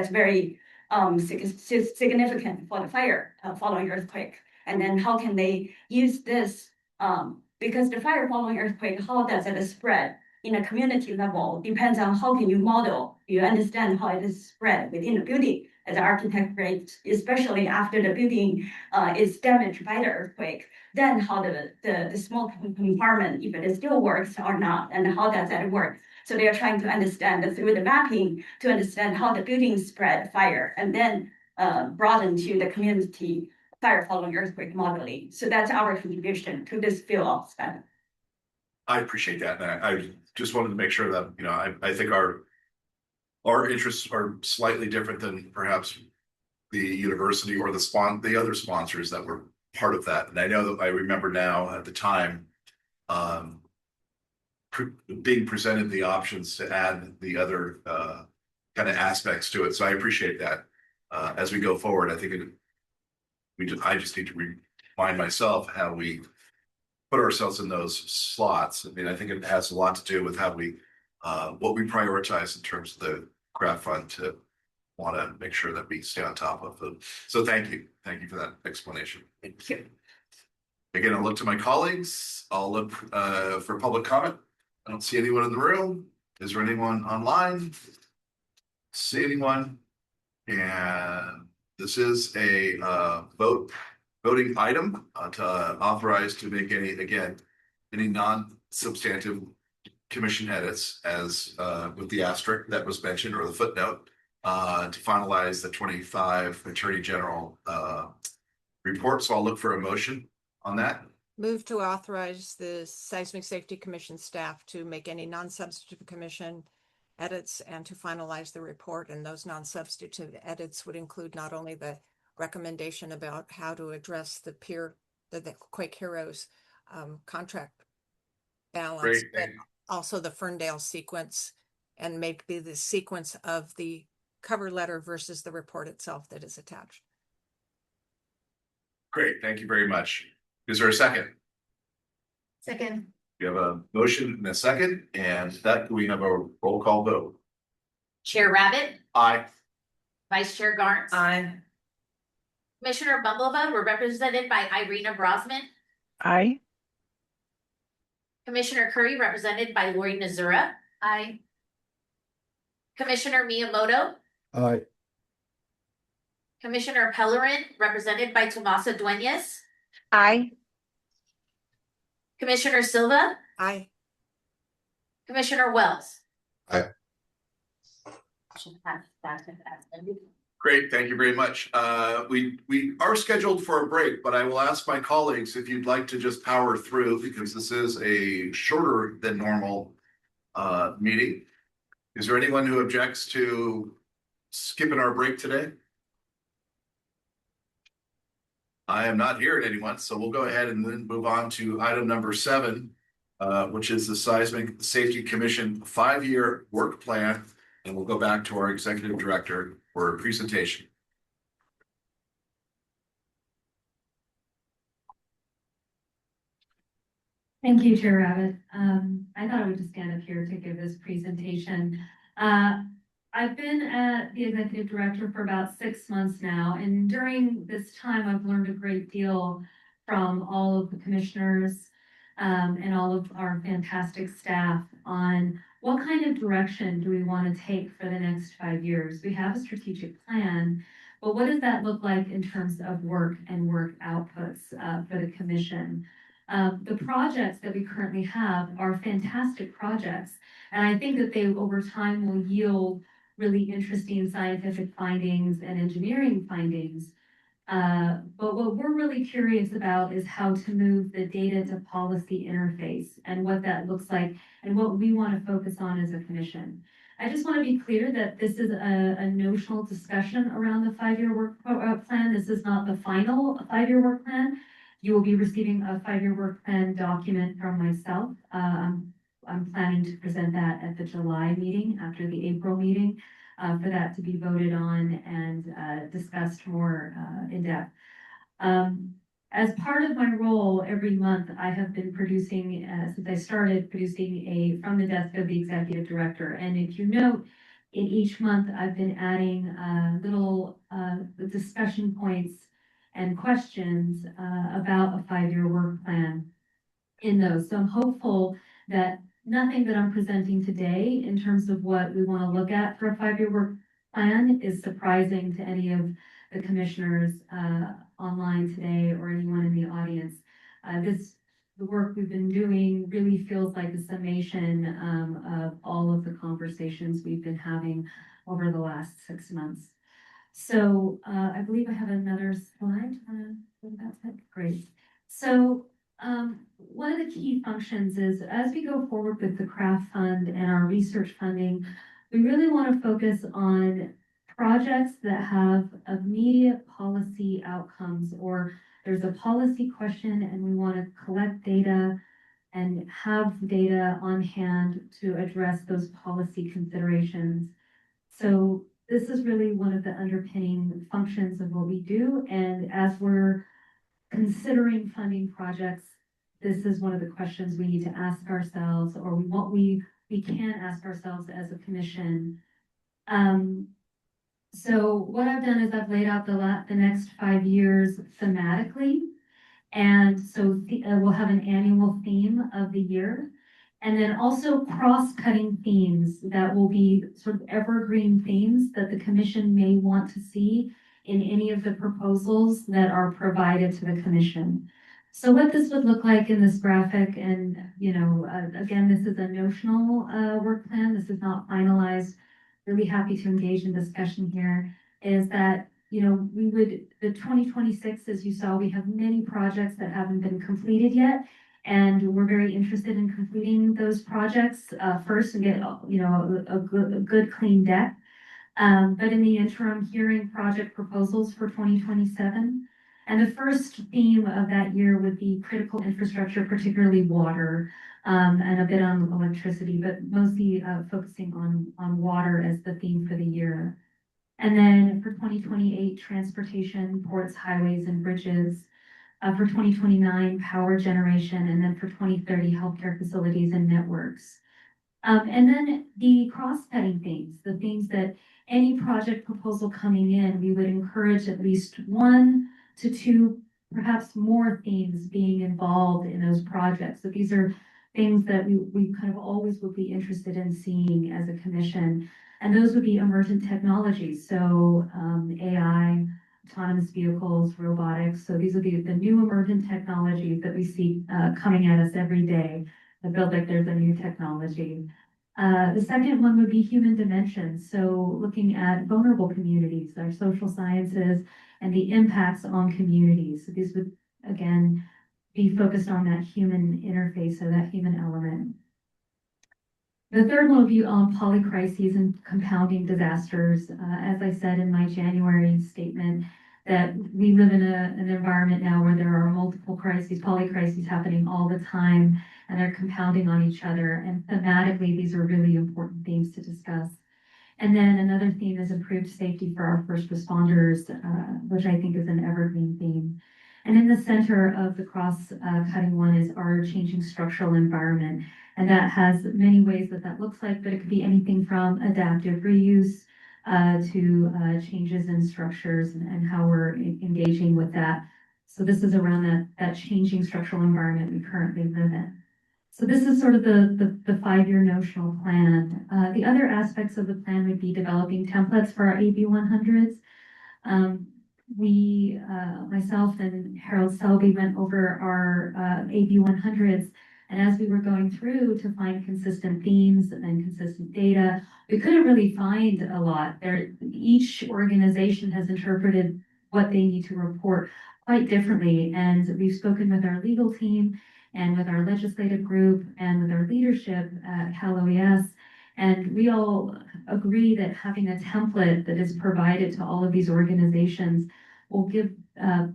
very significant for the fire following earthquake. And then how can they use this because the fire following earthquake, how does it spread in a community level depends on how can you model, you understand how it is spread within the building as an architect rate, especially after the building is damaged by the earthquake, then how the small compartment, if it still works or not, and how does that work? So they are trying to understand through the mapping to understand how the building spread fire and then broaden to the community fire following earthquake modeling. So that's our contribution to this field of study. I appreciate that. And I just wanted to make sure that, I think our interests are slightly different than perhaps the university or the other sponsors that were part of that. And I know that I remember now at the time, being presented the options to add the other kind of aspects to it. So I appreciate that. As we go forward, I think I just need to remind myself how we put ourselves in those slots. I mean, I think it has a lot to do with how what we prioritize in terms of the craft fund to want to make sure that we stay on top of them. So thank you for that explanation. Thank you. Again, I'll look to my colleagues. I'll look for public comment. I don't see anyone in the room. Is there anyone online? See anyone? And this is a voting item to authorize to make any non-substantive commission edits as with the asterisk that was mentioned or the footnote to finalize the 25 Attorney General report. So I'll look for a motion on that. Move to authorize the Seismic Safety Commission staff to make any non-substantive commission edits and to finalize the report. And those non-substantive edits would include not only the recommendation about how to address the Quake Heroes contract balance, Great. but also the Ferndale sequence and maybe the sequence of the cover letter versus the report itself that is attached. Great. Thank you very much. Is there a second? Second. We have a motion and a second, and that we have a roll call vote. Chair Rabbit, Aye. Vice Chair Garntz. Aye. Commissioner Bumblebug were represented by Irina Brosman. Aye. Commissioner Curry represented by Lori Nazura. Aye. Commissioner Miyamoto. Aye. Commissioner Pellerin represented by Tomasa Duenas. Aye. Commissioner Silva. Aye. Commissioner Wells. Aye. Great, thank you very much. We are scheduled for a break, but I will ask my colleagues if you'd like to just power through because this is a shorter than normal meeting. Is there anyone who objects to skipping our break today? I am not hearing anyone, so we'll go ahead and then move on to item number 7, which is the Seismic Safety Commission 5-year work plan. And we'll go back to our executive director for a presentation. Thank you, Chair Rabbit. I thought I would just stand up here to give this presentation. I've been at the executive director for about 6 months now, and during this time, I've learned a great deal from all of the commissioners and all of our fantastic staff on what kind of direction do we want to take for the next 5 years. We have a strategic plan, but what does that look like in terms of work and work outputs for the commission? The projects that we currently have are fantastic projects, and I think that they over time will yield really interesting scientific findings and engineering findings. But what we're really curious about is how to move the data to policy interface and what that looks like and what we want to focus on as a commission. I just want to be clear that this is a notional discussion around the 5-year work plan. This is not the final 5-year work plan. You will be receiving a 5-year work plan document from myself. I'm planning to present that at the July meeting after the April meeting for that to be voted on and discussed more in depth. As part of my role, every month I have been producing, since I started producing from the desk of the executive director. And if you note, in each month I've been adding little discussion points and questions about a 5-year work plan in those. So I'm hopeful that nothing that I'm presenting today in terms of what we want to look at for a 5-year work plan is surprising to any of the commissioners online today or anyone in the audience. The work we've been doing really feels like a summation of all of the conversations we've been having over the last 6 months. So I believe I have another slide. Great. So one of the key functions is as we go forward with the craft fund and our research funding, we really want to focus on projects that have immediate policy outcomes, or there's a policy question and we want to collect data and have data on hand to address those policy considerations. So this is really one of the underpinning functions of what we do. And as we're considering funding projects, this is one of the questions we need to ask ourselves, or what we can ask ourselves as a commission. So what I've done is I've laid out the next 5 years thematically. And so we'll have an annual theme of the year. And then also cross-cutting themes that will be sort of evergreen themes that the commission may want to see in any of the proposals that are provided to the commission. So what this would look like in this graphic, and again, this is a notional work plan. This is not finalized. Really happy to engage in discussion here. Is that the 2026, as you saw, we have many projects that haven't been completed yet. And we're very interested in completing those projects first and get a good clean deck. But in the interim, hearing project proposals for 2027. And the first theme of that year would be critical infrastructure, particularly water, and a bit on electricity, but mostly focusing on water as the theme for the year. And then for 2028, transportation, ports, highways, and bridges. For 2029, power generation, and then for 2030, healthcare facilities and networks. And then the cross-cutting themes, the things that any project proposal coming in, we would encourage at least 1 to 2, perhaps more themes being involved in those projects. So these are things that we kind of always would be interested in seeing as a commission. And those would be emergent technologies. So AI, autonomous vehicles, robotics. So these would be the new emergent technologies that we see coming at us every day. I feel like there's a new technology. The second one would be human dimensions. So looking at vulnerable communities, our social sciences, and the impacts on communities. So these would, again, be focused on that human interface, or that human element. The third one would be on polycrises and compounding disasters. As I said in my January statement, that we live in an environment now where there are multiple crises, polycrises happening all the time, and they're compounding on each other. And thematically, these are really important themes to discuss. And then another theme is improved safety for our first responders, which I think is an evergreen theme. And in the center of the cross-cutting one is our changing structural environment. And that has many ways that looks like, but it could be anything from adaptive reuse to changes in structures and how we're engaging with that. So this is around that changing structural environment we currently live in. So this is sort of the 5-year notional plan. The other aspects of the plan would be developing templates for our AB 100s. Myself and Harold Selby went over our AB 100s, and as we were going through to find consistent themes and consistent data, we couldn't really find a lot. Each organization has interpreted what they need to report quite differently, and we've spoken with our legal team and with our legislative group and with our leadership at Cal OES, and we all agree that having a template that is provided to all of these organizations will give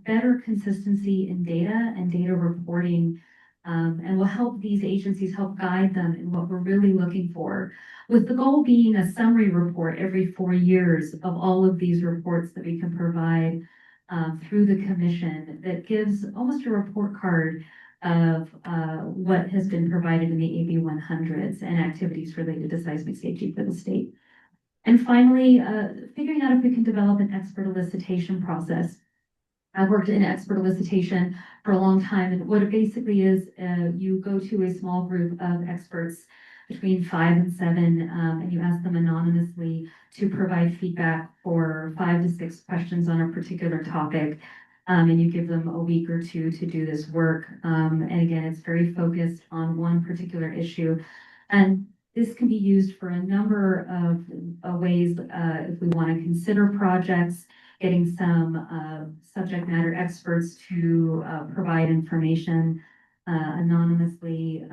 better consistency in data and data reporting, and will help these agencies, help guide them in what we're really looking for, with the goal being a summary report every 4 years of all of these reports that we can provide through the commission that gives almost a report card of what has been provided in the AB 100s and activities related to seismic safety for the state. And finally, figuring out if we can develop an expert elicitation process. I've worked in expert elicitation for a long time, and what it basically is, you go to a small group of experts between 5 and 7, and you ask them anonymously to provide feedback for 5 to 6 questions on a particular topic. And you give them a week or 2 to do this work. And again, it's very focused on one particular issue. And this can be used for a number of ways if we want to consider projects, getting some subject matter experts to provide information anonymously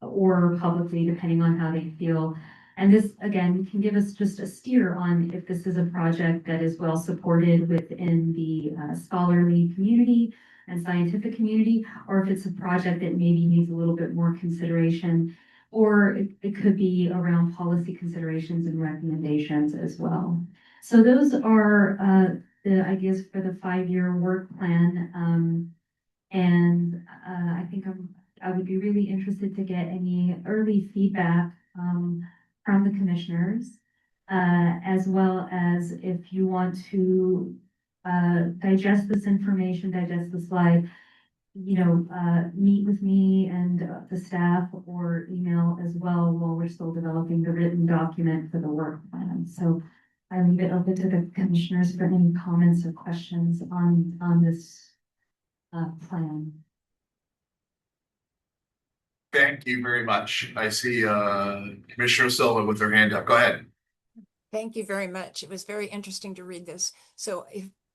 or publicly, depending on how they feel. And this, again, can give us just a steer on if this is a project that is well supported within the scholarly community and scientific community, or if it's a project that maybe needs a little bit more consideration, or it could be around policy considerations and recommendations as well. So those are the ideas for the 5-year work plan. And I think I would be really interested to get any early feedback from the commissioners, as well as if you want to digest this information, digest the slide, meet with me and the staff or email as well while we're still developing the written document for the work plan. So I leave it open to the commissioners for any comments or questions on this plan. Thank you very much. I see Commissioner Silva with her hand up. Go ahead. Thank you very much. It was very interesting to read this. So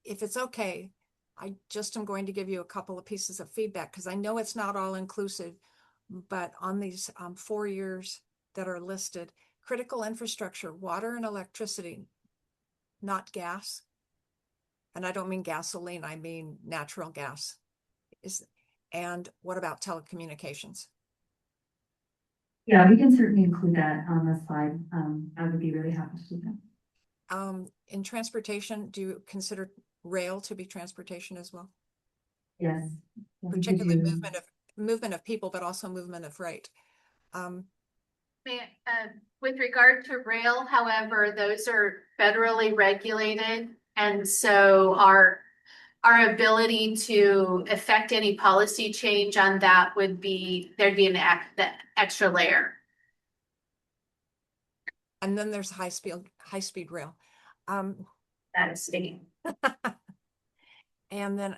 if it's okay, I just am going to give you a couple of pieces of feedback because I know it's not all inclusive, but on these 4 years that are listed, critical infrastructure, water and electricity, not gas. And I don't mean gasoline, I mean natural gas. And what about telecommunications? Yeah, we can certainly include that on the slide. I would be really happy to do that. In transportation, do you consider rail to be transportation as well? Yes. Particularly movement of people, but also movement of freight. With regard to rail, however, those are federally regulated. And so our ability to affect any policy change on that there'd be an extra layer. And then there's high speed rail. That is state. And then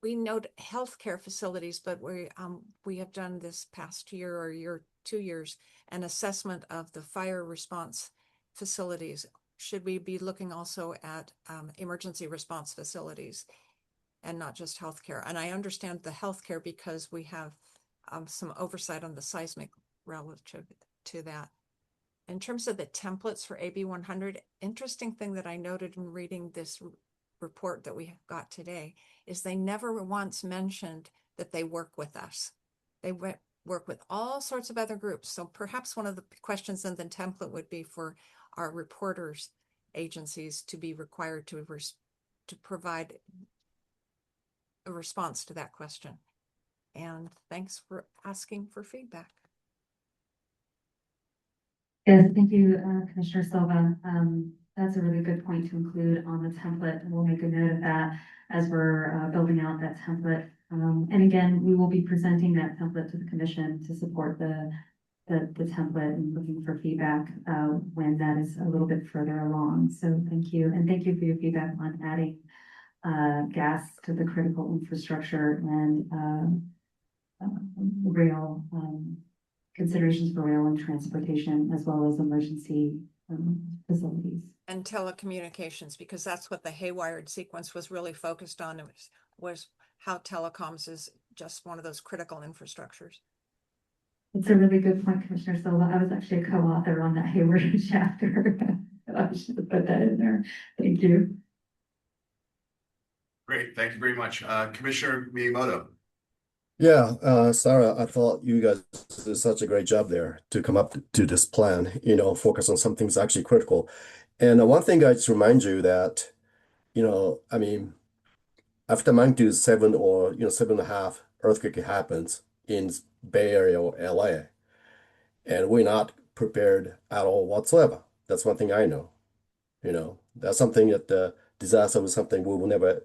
we note healthcare facilities, but we have done this past year or 2 years, an assessment of the fire response facilities. Should we be looking also at emergency response facilities and not just healthcare? And I understand the healthcare because we have some oversight on the seismic relative to that. In terms of the templates for AB 100, interesting thing that I noted in reading this report that we got today is they never once mentioned that they work with us. They work with all sorts of other groups. So perhaps one of the questions in the template would be for our reporters agencies to be required to provide a response to that question. And thanks for asking for feedback. Yes, thank you, Commissioner Silva. That's a really good point to include on the template. We'll make a note of that as we're building out that template. And again, we will be presenting that template to the commission to support the template and looking for feedback when that is a little bit further along. So thank you. And thank you for your feedback on adding gas to the critical infrastructure and rail considerations for rail and transportation, as well as emergency facilities. And telecommunications, because that's what the haywired sequence was really focused on, was how telecoms is just one of those critical infrastructures. It's a really good point, Commissioner Silva. I was actually a co-author on that Hayward chapter. I should have put that in there. Thank you. Great, thank you very much. Commissioner Miyamoto. Yeah, Sarah, I thought you guys did such a great job there to come up to this plan, focus on something that's actually critical. And one thing I just remind you that, I mean, after magnitude 7 or 7.5 earthquake happens in Bay Area or LA, and we're not prepared at all whatsoever. That's one thing I know. That's something that the disaster was something we will never,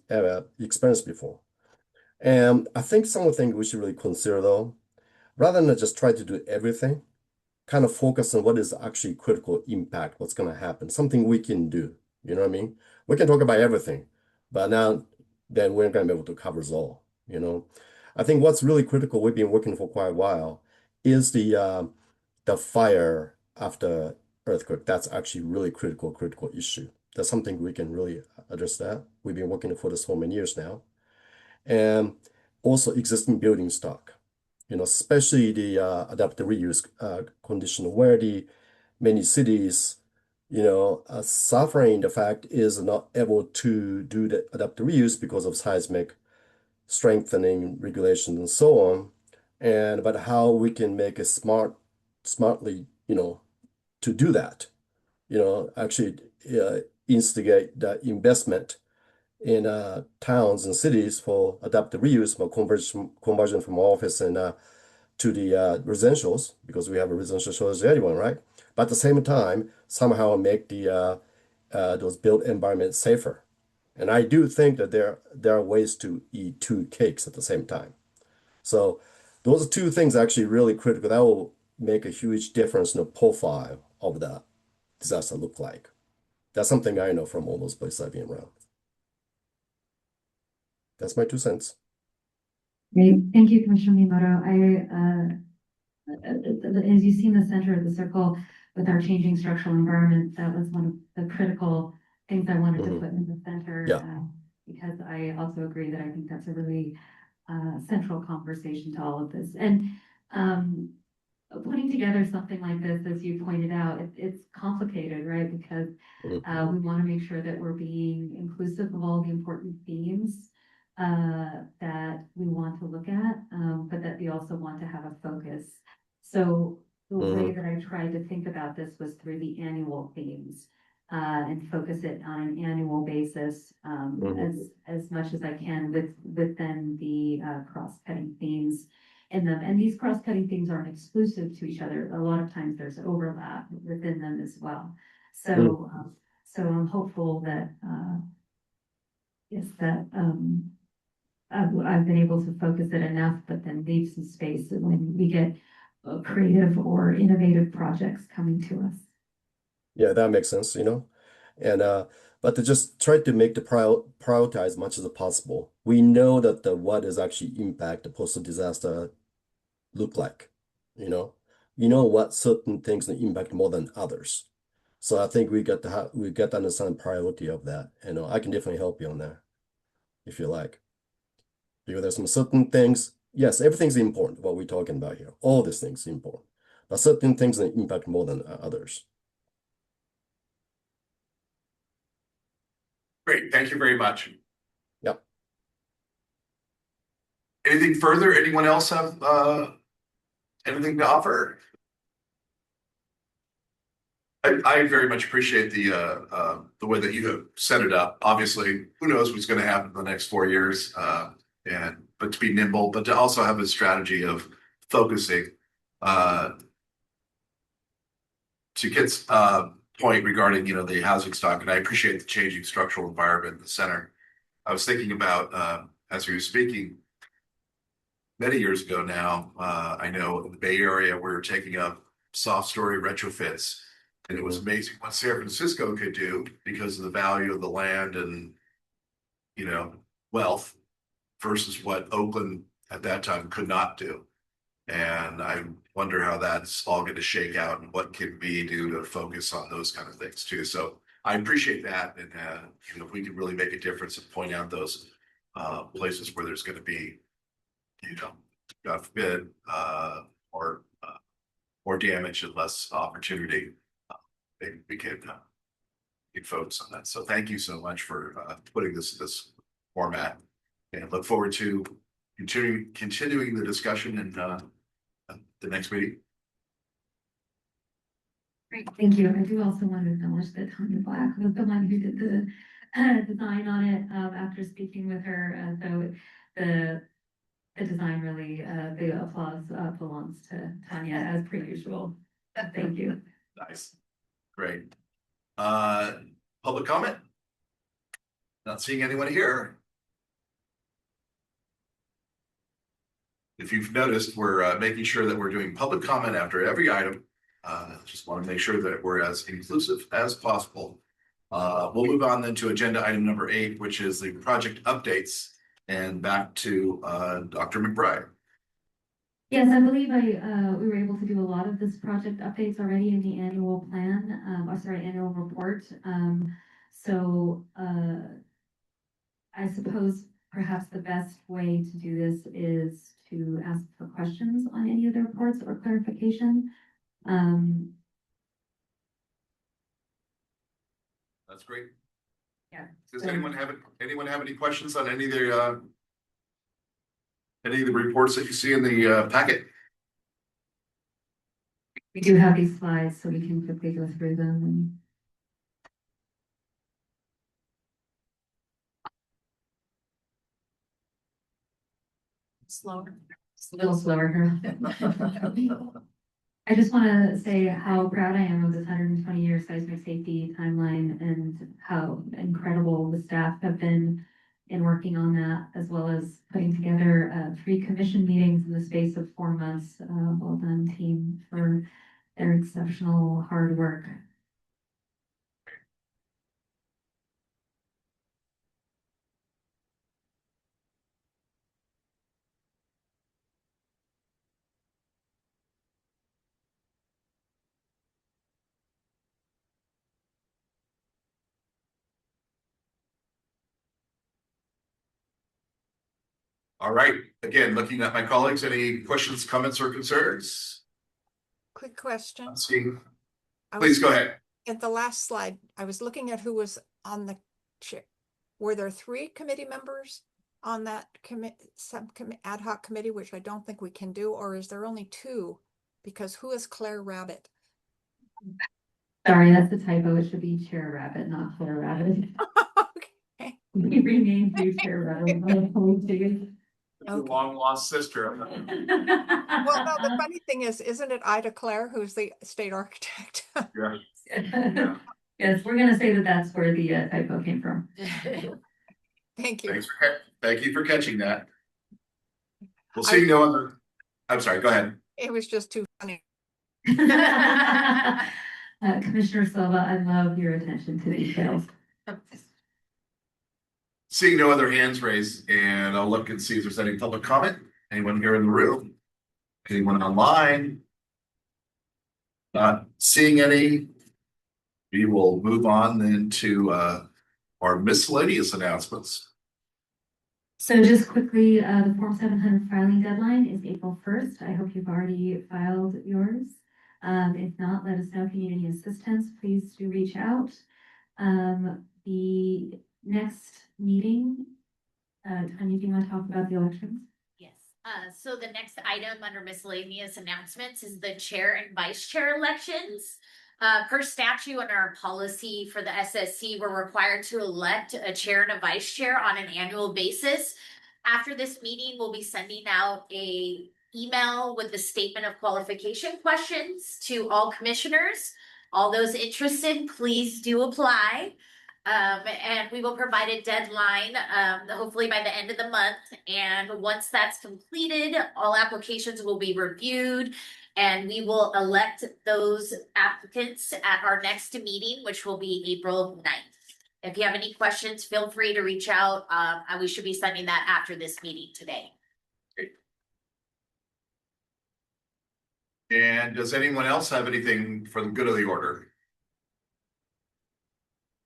ever experience before. And I think some of the things we should really consider though, rather than just try to do everything, kind of focus on what is actually critical impact, what's going to happen, something we can do. You know what I mean? We can talk about everything, but now then we're not going to be able to cover it all. I think what's really critical, we've been working for quite a while, is the fire after earthquake. That's actually really critical issue. That's something we can really address that. We've been working for this for many years now. And also existing building stock. especially the adaptive reuse condition where the many cities, suffering the fact is not able to do the adaptive reuse because of seismic strengthening regulations and so on. But how we can make it smartly, to do that, actually instigate the investment in towns and cities for adaptive reuse, for conversion from office and to the residentials, because we have a residential shortage anyway, right? But at the same time, somehow make the those built environments safer. And I do think that there are ways to eat two cakes at the same time. So those two things are actually really critical. That will make a huge difference in the profile of the disaster look like. That's something I know from all those places I've been around. That's my 2 cents. Great. Thank you, Commissioner Miyamoto. As you see in the center of the circle with our changing structural environment, that was one of the critical things I wanted to put in the center. Yeah. Because I also agree that I think that's a really central conversation to all of this. And putting together something like this, as you pointed out, it's complicated, right? Because we want to make sure that we're being inclusive of all the important themes that we want to look at, but that we also want to have a focus. So the way that I tried to think about this was through the annual themes and focus it on an annual basis as much as I can within the cross-cutting themes in them. And these cross-cutting themes aren't exclusive to each other. A lot of times there's overlap within them as well. So so I'm hopeful that I've been able to focus it enough, but then leave some space when we get creative or innovative projects coming to us. Yeah, that makes sense, And but to just try to make the prioritize as much as possible. We know that the what is actually impact the postal disaster look like, what certain things impact more than others. So I think we got to understand priority of that. I can definitely help you on that if you like. Because there's some certain things, yes, everything's important, what we're talking about here. All these things are important. But certain things that impact more than others. Great, thank you very much. Yep. Anything further? Anyone else have anything to offer? I very much appreciate the way that you have set it up. Obviously, who knows what's going to happen in the next 4 years, but to be nimble, but to also have a strategy of focusing. To Kit's point regarding the housing stock, and I appreciate the changing structural environment in the center. I was thinking about as we were speaking many years ago now. I know in the Bay Area we were taking up soft story retrofits. And it was amazing what San Francisco could do because of the value of the land and, wealth versus what Oakland at that time could not do. And I wonder how that's all going to shake out and what can we do to focus on those kind of things too. So I appreciate that. And if we can really make a difference and point out those places where there's going to be, God forbid, more damage and less opportunity. Maybe we can focus on that. So thank you so much for putting this format, and look forward to continuing the discussion in the next meeting. Great, thank you. I do also want to acknowledge that Tanya Black was the one who did the design on it after speaking with her. So the design really, the applause belongs to Tanya as per usual. Thank you. Nice. Great. Public comment? Not seeing anyone here. If you've noticed, we're making sure that we're doing public comment after every item. Just want to make sure that we're as inclusive as possible. We'll move on then to agenda item number 8, which is the project updates, and back to Dr. McBride. Yes, I believe we were able to do a lot of this project updates already in the annual plan, annual report. So I suppose perhaps the best way to do this is to ask for questions on any of the reports or clarification. That's great. Yeah. Does so- anyone have any questions on any of the reports that you see in the packet? We do have these slides, so we can quickly go through them and. Slower. It's a little slower here. I just want to say how proud I am of this 120-year seismic safety timeline and how incredible the staff have been in working on that, as well as putting together 3 commission meetings in the space of 4 months. Well done, team, for their exceptional hard work. All right, again, looking at my colleagues, any questions, comments, or concerns? Quick question. I'm seeing, I please was- go ahead. At the last slide, I was looking at who was on the chair. Were there 3 committee members on that ad hoc committee, which I don't think we can do, or is there only 2? Because who is Claire Rabbit? Sorry, that's a typo. It should be Chair Rabbit, not Claire Rabbit. Okay. We renamed you Chair Rabbit. Okay. Long lost sister. Well, no, the funny thing is, isn't it Ida Claire who's the state architect? Yeah. Yes, we're gonna say that that's where the typo came from. Thank you. Thank you for catching that. We'll see no other. I'm sorry, go ahead. It was just too funny. Commissioner Silva, I love your attention to details. Seeing no other hands raised, and I'll look and see if there's any public comment. Anyone here in the room? Anyone online? Not seeing any. We will move on then to our miscellaneous announcements. So just quickly, the Form 700 filing deadline is April 1st. I hope you've already filed yours. If not, let us know if you need any assistance. Please do reach out. The next meeting, Tanya, do you want to talk about the elections? Yes, so the next item under miscellaneous announcements is the chair and vice chair elections. Per statute and our policy for the SSC, we're required to elect a chair and a vice chair on an annual basis. After this meeting, we'll be sending out a email with the statement of qualification questions to all commissioners. All those interested, please do apply. And we will provide a deadline, hopefully by the end of the month. And once that's completed, all applications will be reviewed and we will elect those applicants at our next meeting, which will be April 9th. If you have any questions, feel free to reach out. We should be sending that after this meeting today. And does anyone else have anything for the good of the order?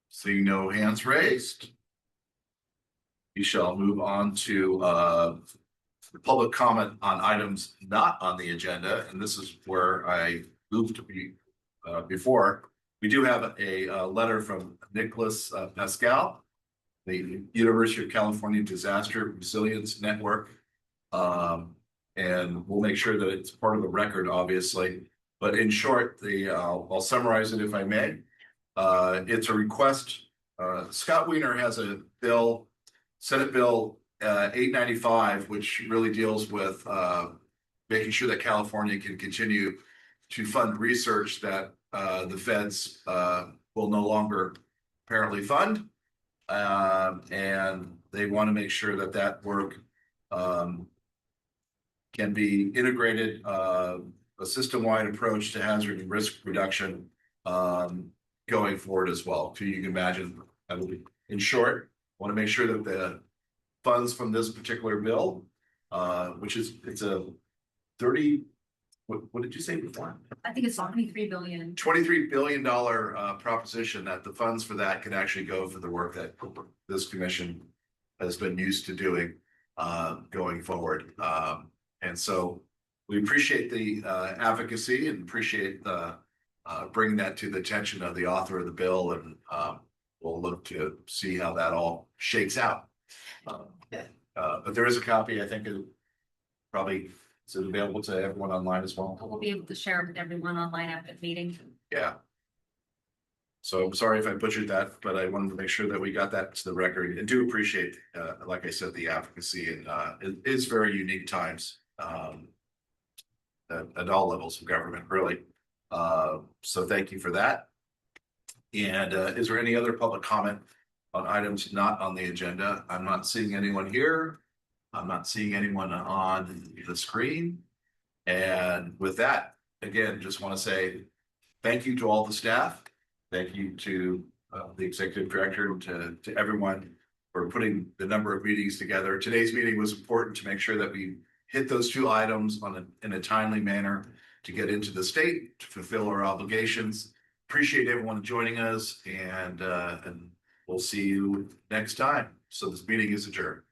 Seeing no hands raised, we shall move on to the public comment on items not on the agenda, and this is where I moved to be before. We do have a letter from Nicholas Pascal, the University of California Disaster Resilience Network, and we'll make sure that it's part of the record, obviously. But in short, I'll summarize it if I may. It's a request. Scott Wiener has a bill, Senate Bill 895, which really deals with making sure that California can continue to fund research that the feds will no longer apparently fund. And they want to make sure that that work can be integrated, a system-wide approach to hazard and risk reduction going forward as well. So you can imagine, in short, want to make sure that the funds from this particular bill, which is, it's a 30, what did you say before? I think it's 23 billion. $23 billion proposition, that the funds for that can actually go for the work that this commission has been used to doing going forward. And so we appreciate the advocacy and appreciate the bringing that to the attention of the author of the bill, and we'll look to see how that all shakes out. But there is a copy, I think, it probably is it available to everyone online as well. We'll be able to share with everyone online after the meeting. Yeah. So I'm sorry if I butchered that, but I wanted to make sure that we got that to the record, and do appreciate, like I said, the advocacy, and it is very unique times at all levels of government, really. So thank you for that. And is there any other public comment on items not on the agenda? I'm not seeing anyone here. I'm not seeing anyone on the screen. And with that, again, just want to say thank you to all the staff. Thank you to the executive director, to everyone for putting the number of meetings together. Today's meeting was important to make sure that we hit those two items in a timely manner to get into the state, to fulfill our obligations. Appreciate everyone joining us, and we'll see you next time. So this meeting is adjourned.